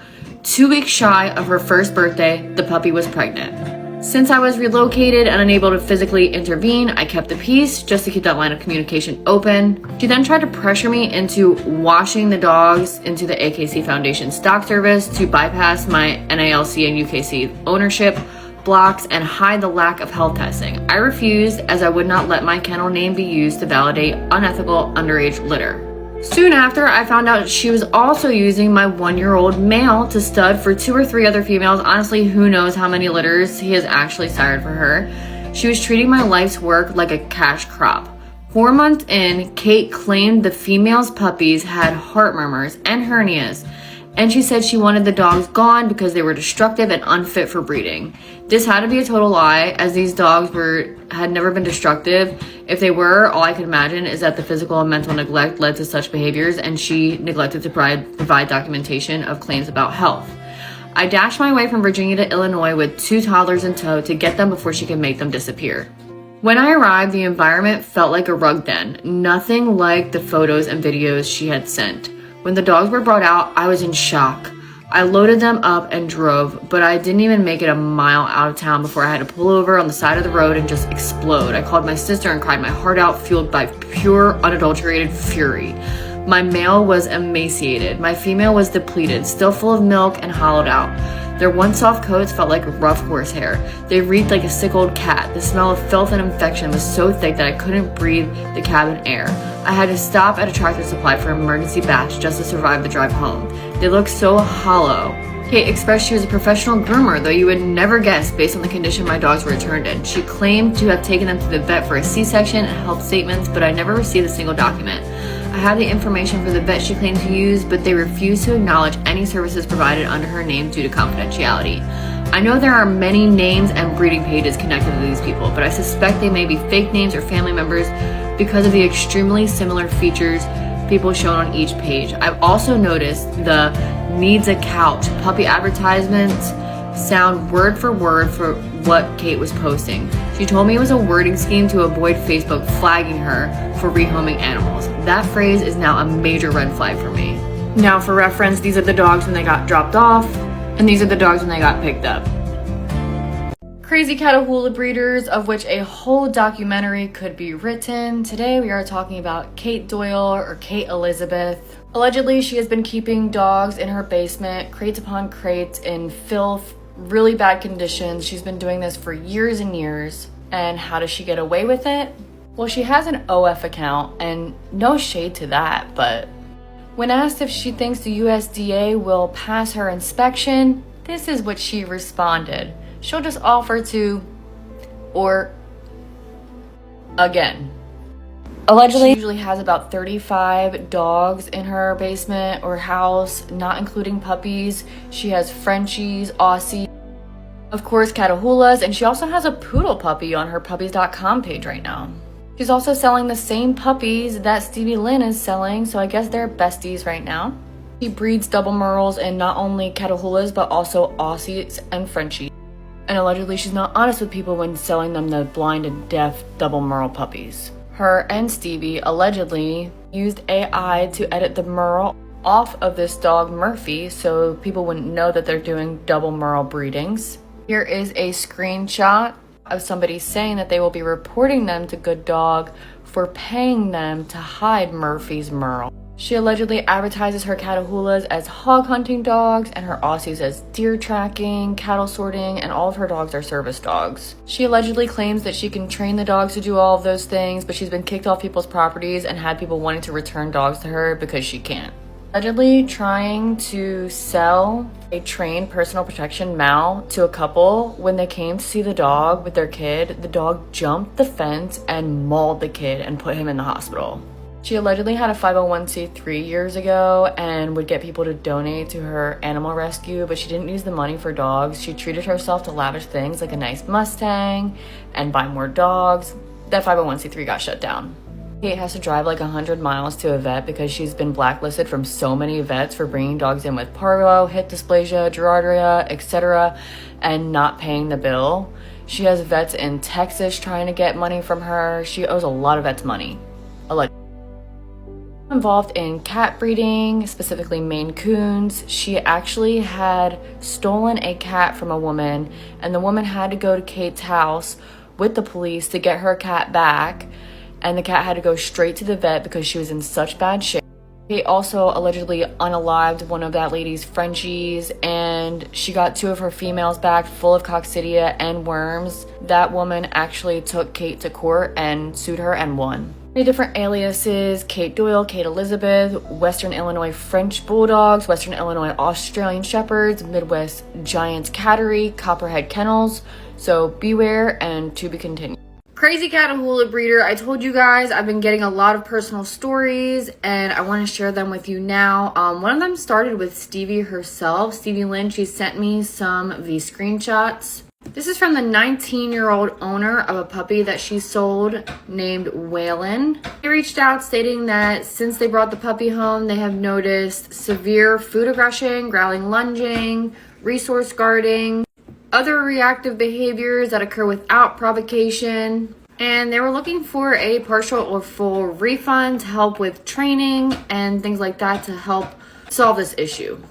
2 weeks shy of her first birthday, the puppy was pregnant. Since I was relocated and unable to physically intervene, I kept the peace just to keep that line of communication open. She then tried to pressure me into washing the dogs into the AKC Foundation stock service to bypass my NALC and UKC ownership blocks and hide the lack of health testing. I refused, as I would not let my kennel name be used to validate unethical underage litter. Soon after, I found out she was also using my 1-year-old male to stud for 2 or 3 other females. Honestly, who knows how many litters he has actually sired for her. She was treating my life's work like a cash crop. 4 months in, Kate claimed the female's puppies had heart murmurs and hernias, and she said she wanted the dogs gone because they were destructive and unfit for breeding. This had to be a total lie, as these dogs had never been destructive. If they were, all I could imagine is that the physical and mental neglect led to such behaviors, and she neglected to provide documentation of claims about health. I dashed my way from Virginia to Illinois with 2 toddlers in tow to get them before she could make them disappear. When I arrived, the environment felt like a rug den, nothing like the photos and videos she had sent. When the dogs were brought out, I was in shock. I loaded them up and drove, but I didn't even make it a mile out of town before I had to pull over on the side of the road and just explode. I called my sister and cried my heart out, fueled by pure, unadulterated fury. My male was emaciated. My female was depleted, still full of milk and hollowed out. Their once soft coats felt like rough horsehair. They reeked like a sick old cat. The smell of filth and infection was so thick that I couldn't breathe the cabin air. I had to stop at a Tractor Supply for emergency baths just to survive the drive home. They looked so hollow. Kate expressed she was a professional groomer, though you would never guess based on the condition my dogs were returned in. She claimed to have taken them to the vet for a C-section and health statements, but I never received a single document. I have the information for the vet she claimed to use, but they refused to acknowledge any services provided under her name due to confidentiality. I know there are many names and breeding pages connected to these people, but I suspect they may be fake names or family members because of the extremely similar features people shown on each page. I've also noticed the needs a couch puppy advertisements sound word for what Kate was posting. She told me it was a wording scheme to avoid Facebook flagging her for rehoming animals. That phrase is now a major red flag for me. Now for reference, these are the dogs when they got dropped off, and these are the dogs when they got picked up. Crazy Catahoula breeders, of which a whole documentary could be written. Today we are talking about Kate Doyle, or Kate Elizabeth. Allegedly, she has been keeping dogs in her basement, crates upon crates, in filth, really bad conditions. She's been doing this for years and years. And how does she get away with it? Well, she has an OF account, and no shade to that, but when asked if she thinks the USDA will pass her inspection, this is what she responded. She'll just offer to, or again. Allegedly, she usually has about 35 dogs in her basement or house, not including puppies. She has Frenchies, Aussies, of course Catahoulas, and she also has a poodle puppy on her puppies.com page right now. She's also selling the same puppies that Stevie Lynn is selling, so I guess they're besties right now. She breeds double merles and not only Catahoulas, but also Aussies and Frenchies. And allegedly, she's not honest with people when selling them the blind and deaf double merle puppies. Her and Stevie allegedly used AI to edit the merle off of this dog Murphy so people wouldn't know that they're doing double merle breedings. Here is a screenshot of somebody saying that they will be reporting them to Good Dog for paying them to hide Murphy's merle. She allegedly advertises her Catahoulas as hog hunting dogs and her Aussies as deer tracking, cattle sorting, and all of her dogs are service dogs. She allegedly claims that she can train the dogs to do all of those things, but she's been kicked off people's properties and had people wanting to return dogs to her because she can't. Allegedly trying to sell a trained personal protection Mal to a couple. When they came to see the dog with their kid, the dog jumped the fence and mauled the kid and put him in the hospital. She allegedly had a 501c3 years ago and would get people to donate to her animal rescue, but she didn't use the money for dogs. She treated herself to lavish things like a nice Mustang and buy more dogs. That 501c3 got shut down. Kate has to drive like 100 miles to a vet because she's been blacklisted from so many vets for bringing dogs in with parvo, hip dysplasia, Giardia, etc., and not paying the bill. She has vets in Texas trying to get money from her. She owes a lot of vets money. Involved in cat breeding, specifically Maine Coons. She actually had stolen a cat from a woman, and the woman had to go to Kate's house with the police to get her cat back, and the cat had to go straight to the vet because she was in such bad shape. Kate also allegedly unalived one of that lady's Frenchies, and she got 2 of her females back full of coccidia and worms. That woman actually took Kate to court and sued her and won. Many different aliases: Kate Doyle, Kate Elizabeth, Western Illinois French Bulldogs, Western Illinois Australian Shepherds, Midwest Giants Cattery, Copperhead Kennels. So beware and to be continued. Crazy Catahoula breeder. I told you guys I've been getting a lot of personal stories and I want to share them with you now. One of them started with Stevie herself. Stevie Lynn, she sent me some of these screenshots. This is from the 19-year-old owner of a puppy that she sold named Waylon. They reached out stating that since they brought the puppy home, they have noticed severe food aggression, growling, lunging, resource guarding, other reactive behaviors that occur without provocation. And they were looking for a partial or full refund to help with training and things like that to help solve this issue.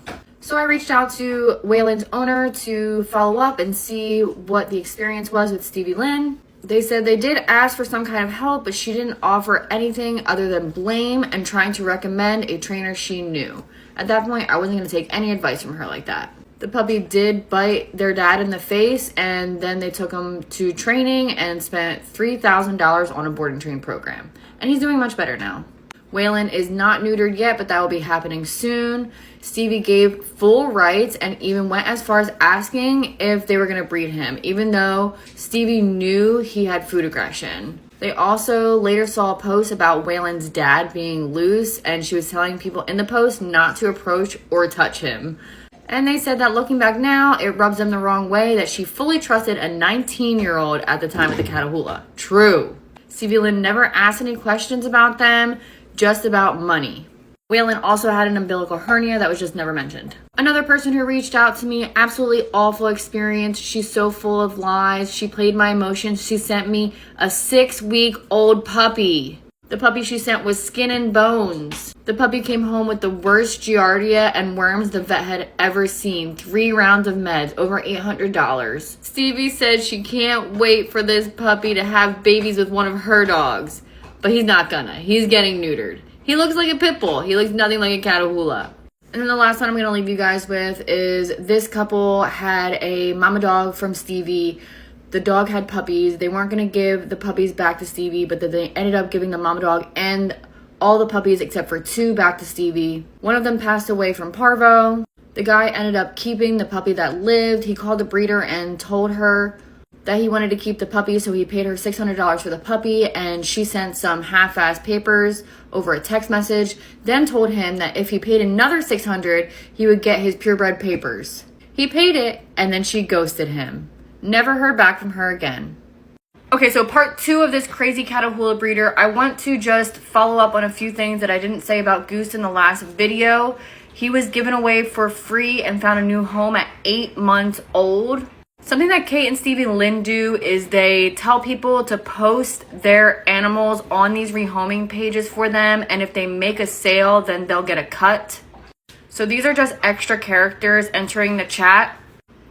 So I reached out to Waylon's owner to follow up and see what the experience was with Stevie Lynn. They said they did ask for some kind of help, but she didn't offer anything other than blame and trying to recommend a trainer she knew. At that point, I wasn't going to take any advice from her like that. The puppy did bite their dad in the face, and then they took him to training and spent $3,000 on a board and train program. And he's doing much better now. Waylon is not neutered yet, but that will be happening soon. Stevie gave full rights and even went as far as asking if they were going to breed him, even though Stevie knew he had food aggression. They also later saw a post about Waylon's dad being loose, and she was telling people in the post not to approach or touch him. And they said that looking back now, it rubs them the wrong way that she fully trusted a 19-year-old at the time of the Catahoula. True. Stevie Lynn never asked any questions about them, just about money. Waylon also had an umbilical hernia that was just never mentioned. Another person who reached out to me, absolutely awful experience. She's so full of lies. She played my emotions. She sent me a 6-week-old puppy. The puppy she sent was skin and bones. The puppy came home with the worst giardia and worms the vet had ever seen. 3 rounds of meds, over $800. Stevie said she can't wait for this puppy to have babies with one of her dogs. But he's not gonna. He's getting neutered. He looks like a pit bull. He looks nothing like a Catahoula. And then the last one I'm going to leave you guys with is this couple had a mama dog from Stevie. The dog had puppies. They weren't going to give the puppies back to Stevie, but they ended up giving the mama dog and all the puppies except for 2 back to Stevie. One of them passed away from parvo. The guy ended up keeping the puppy that lived. He called the breeder and told her that he wanted to keep the puppy, so he paid her $600 for the puppy, and she sent some half-assed papers over a text message, then told him that if he paid another $600, he would get his purebred papers. He paid it, and then she ghosted him. Never heard back from her again. Okay, so part 2 of this crazy Catahoula breeder, I want to just follow up on a few things that I didn't say about Goose in the last video. He was given away for free and found a new home at 8 months old. Something that Kate and Stevie Lynn do is they tell people to post their animals on these rehoming pages for them, and if they make a sale, then they'll get a cut. So these are just extra characters entering the chat.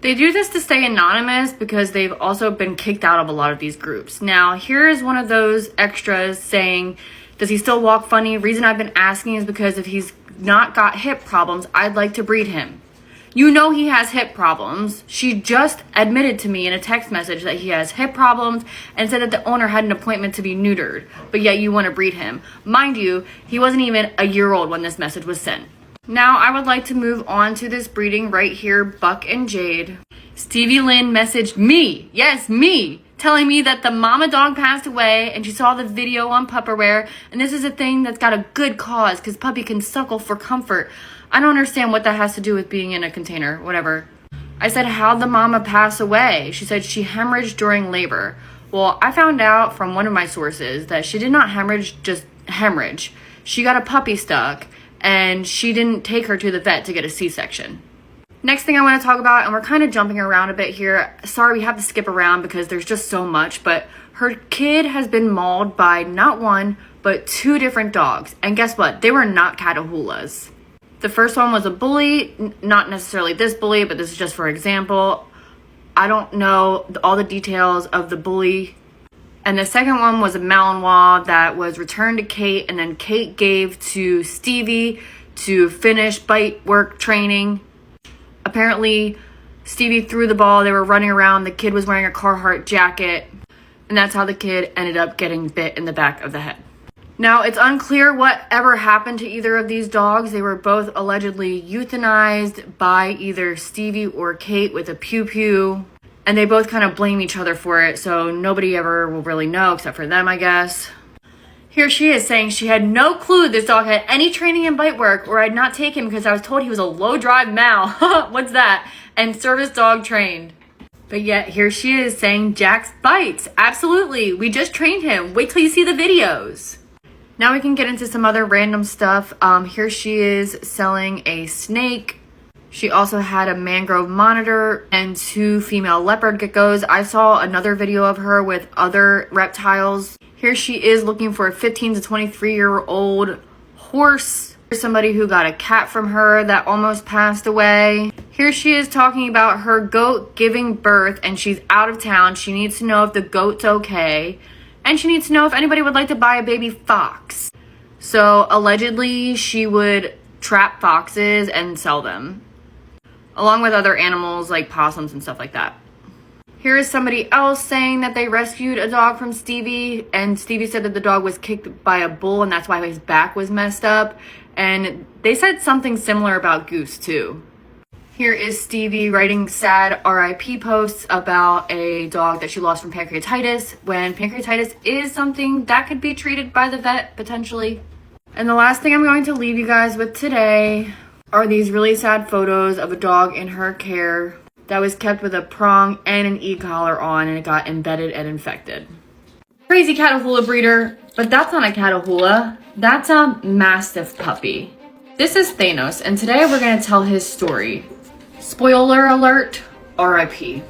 They do this to stay anonymous because they've also been kicked out of a lot of these groups. Now, here is one of those extras saying, does he still walk funny? Reason I've been asking is because if he's not got hip problems, I'd like to breed him. You know he has hip problems. She just admitted to me in a text message that he has hip problems and said that the owner had an appointment to be neutered, but yet you want to breed him. Mind you, he wasn't even a year old when this message was sent. Now I would like to move on to this breeding right here, Buck and Jade. Stevie Lynn messaged me, yes, me, telling me that the mama dog passed away and she saw the video on Pupperware, and this is a thing that's got a good cause because puppy can suckle for comfort. I don't understand what that has to do with being in a container, whatever. I said, how'd the mama pass away? She said she hemorrhaged during labor. Well, I found out from one of my sources that she did not hemorrhage, just hemorrhage. She got a puppy stuck and she didn't take her to the vet to get a C-section. Next thing I want to talk about, and we're kind of jumping around a bit here. Sorry, we have to skip around because there's just so much, but her kid has been mauled by not 1, but 2 different dogs. And guess what? They were not Catahoulas. The first one was a bully, not necessarily this bully, but this is just for example. I don't know all the details of the bully. And the second one was a Malinois that was returned to Kate, and then Kate gave to Stevie to finish bite work training. Apparently, Stevie threw the ball, they were running around, the kid was wearing a Carhartt jacket, and that's how the kid ended up getting bit in the back of the head. Now, it's unclear what ever happened to either of these dogs. They were both allegedly euthanized by either Stevie or Kate with a pew-pew. And they both kind of blame each other for it, so nobody ever will really know except for them, I guess. Here she is saying she had no clue this dog had any training in bite work, or I'd not take him because I was told he was a low-drive Mal. What's that? And service dog trained. But yet, here she is saying Jax bites. Absolutely. We just trained him. Wait till you see the videos. Now we can get into some other random stuff. Here she is selling a snake. She also had a mangrove monitor and 2 female leopard geckos. I saw another video of her with other reptiles. Here she is looking for a 15 to 23-year-old horse. Here's somebody who got a cat from her that almost passed away. Here she is talking about her goat giving birth and she's out of town. She needs to know if the goat's okay. And she needs to know if anybody would like to buy a baby fox. So allegedly she would trap foxes and sell them, along with other animals like possums and stuff like that. Here is somebody else saying that they rescued a dog from Stevie, and Stevie said that the dog was kicked by a bull and that's why his back was messed up. And they said something similar about Goose too. Here is Stevie writing sad RIP posts about a dog that she lost from pancreatitis, when pancreatitis is something that could be treated by the vet potentially. And the last thing I'm going to leave you guys with today are these really sad photos of a dog in her care that was kept with a prong and an e-collar on, and it got embedded and infected. Crazy Catahoula breeder, but that's not a Catahoula. That's a Mastiff puppy. This is Thanos, and today we're going to tell his story. Spoiler alert, RIP.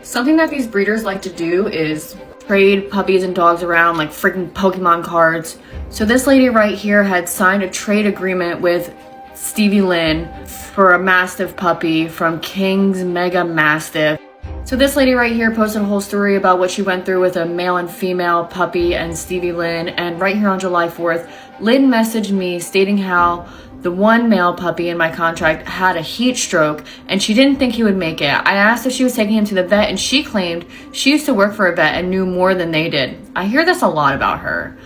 Something that these breeders like to do is trade puppies and dogs around like freaking Pokemon cards. So this lady right here had signed a trade agreement with Stevie Lynn for a Mastiff puppy from King's Mega Mastiff. So this lady right here posted a whole story about what she went through with a male and female puppy and Stevie Lynn. And right here on July 4th, Lynn messaged me stating how the one male puppy in my contract had a heat stroke and she didn't think he would make it. I asked if she was taking him to the vet and she claimed she used to work for a vet and knew more than they did. I hear this a lot about her.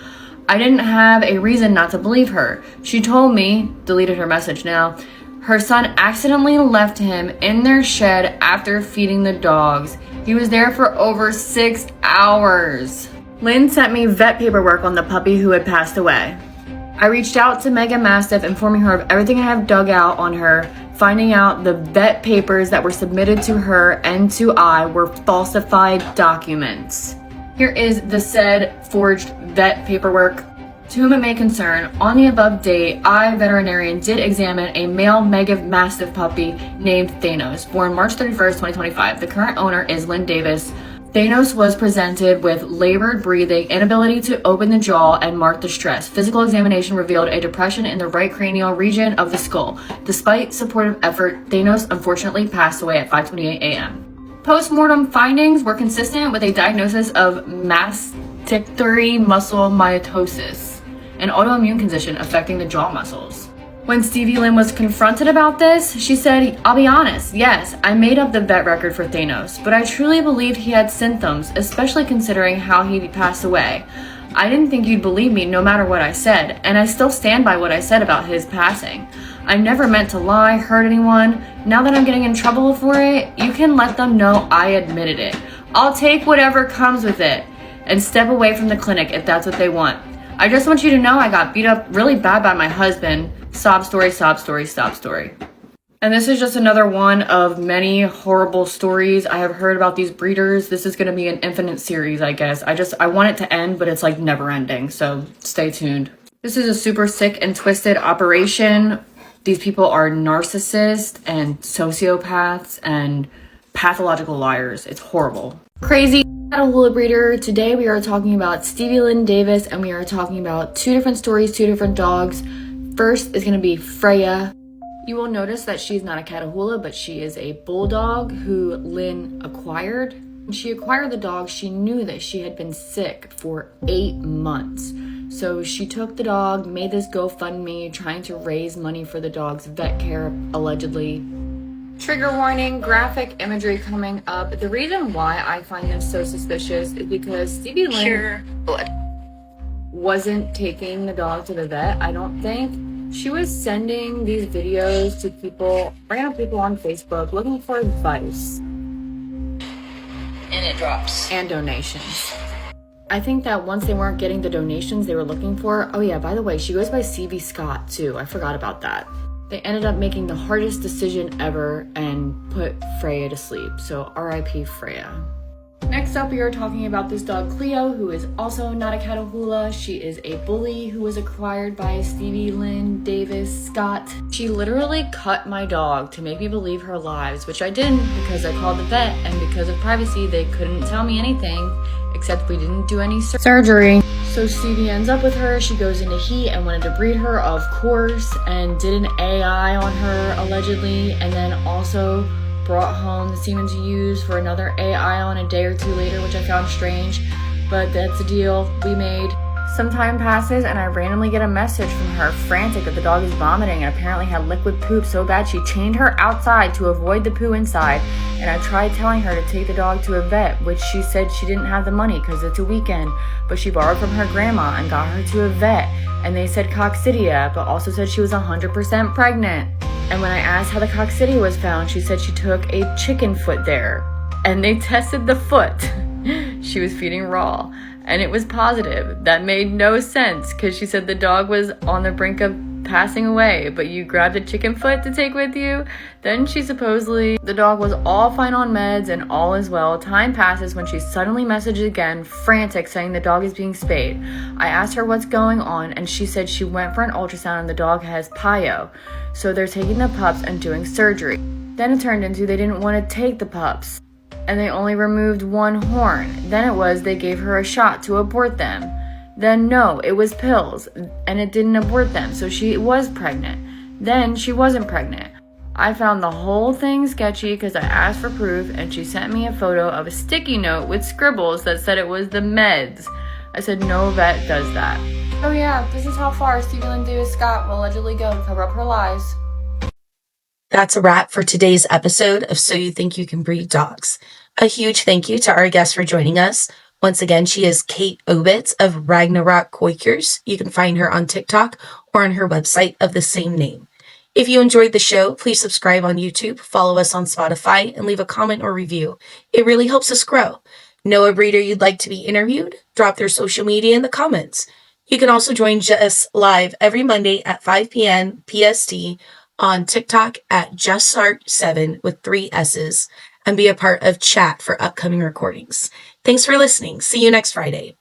I didn't have a reason not to believe her. She told me, deleted her message now, her son accidentally left him in their shed after feeding the dogs. He was there for over 6 hours. Lynn sent me vet paperwork on the puppy who had passed away. I reached out to Mega Mastiff, informing her of everything I have dug out on her, finding out the vet papers that were submitted to her and to I were falsified documents. Here is the said forged vet paperwork. To whom it may concern, on the above date, I, veterinarian, did examine a male Mega Mastiff puppy named Thanos, born March 31st, 2025. The current owner is Lynn Davis. Thanos was presented with labored breathing, inability to open the jaw, and marked distress. Physical examination revealed a depression in the right cranial region of the skull. Despite supportive effort, Thanos unfortunately passed away at 5:28 a.m. Post-mortem findings were consistent with a diagnosis of masticatory muscle myotosis, an autoimmune condition affecting the jaw muscles. When Stevie Lynn was confronted about this, she said, "I'll be honest, yes, I made up the vet record for Thanos, but I truly believed he had symptoms, especially considering how he passed away. I didn't think you'd believe me no matter what I said, and I still stand by what I said about his passing. I never meant to lie, hurt anyone. Now that I'm getting in trouble for it, you can let them know I admitted it. I'll take whatever comes with it and step away from the clinic if that's what they want. I just want you to know I got beat up really bad by my husband. Sob story, sob story, sob story." And this is just another one of many horrible stories I have heard about these breeders. This is going to be an infinite series, I guess. I want it to end, but it's like never ending. So stay tuned. This is a super sick and twisted operation. These people are narcissists and sociopaths and pathological liars. It's horrible. Crazy Catahoula breeder. Today we are talking about Stevie Lynn Davis, and we are talking about two different stories, two different dogs. First is going to be Freya. You will notice that she's not a Catahoula, but she is a bulldog who Lynn acquired. When she acquired the dog, she knew that she had been sick for 8 months. So she took the dog, made this GoFundMe, trying to raise money for the dog's vet care, allegedly. Trigger warning, graphic imagery coming up. The reason why I find this so suspicious is because Stevie Lynn wasn't taking the dog to the vet, I don't think. She was sending these videos to people, random people on Facebook, looking for advice. And it drops. And donations. I think that once they weren't getting the donations they were looking for, oh yeah, by the way, she goes by CV Scott too. I forgot about that. They ended up making the hardest decision ever and put Freya to sleep. So RIP Freya. Next up, we are talking about this dog Cleo, who is also not a Catahoula. She is a bully who was acquired by Stevie Lynn Davis Scott. She literally cut my dog to make me believe her lies, which I didn't because I called the vet, and because of privacy, they couldn't tell me anything except we didn't do any surgery. So Stevie ends up with her. She goes into heat and wanted to breed her, of course, and did an AI on her allegedly, and then also brought home the semen to use for another AI on a day or two later, which I found strange, but that's a deal we made. Some time passes and I randomly get a message from her frantic that the dog is vomiting and apparently had liquid poop so bad she chained her outside to avoid the poo inside. And I tried telling her to take the dog to a vet, which she said she didn't have the money because it's a weekend, but she borrowed from her grandma and got her to a vet, and they said coccidia, but also said she was 100% pregnant. And when I asked how the coccidia was found, she said she took a chicken foot there and they tested the foot she was feeding raw, and it was positive. That made no sense because she said the dog was on the brink of passing away, but you grabbed a chicken foot to take with you. Then the dog was all fine on meds and all is well. Time passes when she suddenly messages again, frantic, saying the dog is being spayed. I asked her what's going on, and she said she went for an ultrasound and the dog has PIO. So they're taking the pups and doing surgery. Then it turned into they didn't want to take the pups, and they only removed one horn. Then it was they gave her a shot to abort them. Then no, it was pills, and it didn't abort them, so she was pregnant. Then she wasn't pregnant. I found the whole thing sketchy because I asked for proof, and she sent me a photo of a sticky note with scribbles that said it was the meds. I said no vet does that. Oh yeah, this is how far Stephen Lindsay Scott will allegedly go to cover up her lies. That's a wrap for today's episode of So You Think You Can Breed Dogs. A huge thank you to our guest for joining us. Once again, she is Kate Obitz of Ragnarok Kooikers. You can find her on TikTok or on her website of the same name. If you enjoyed the show, please subscribe on YouTube, follow us on Spotify, and leave a comment or review. It really helps us grow. Know a breeder you'd like to be interviewed? Drop their social media in the comments. You can also join Jess live every Monday at 5 p.m. PST on TikTok at JessArt7 with 3 S's and be a part of chat for upcoming recordings. Thanks for listening. See you next Friday.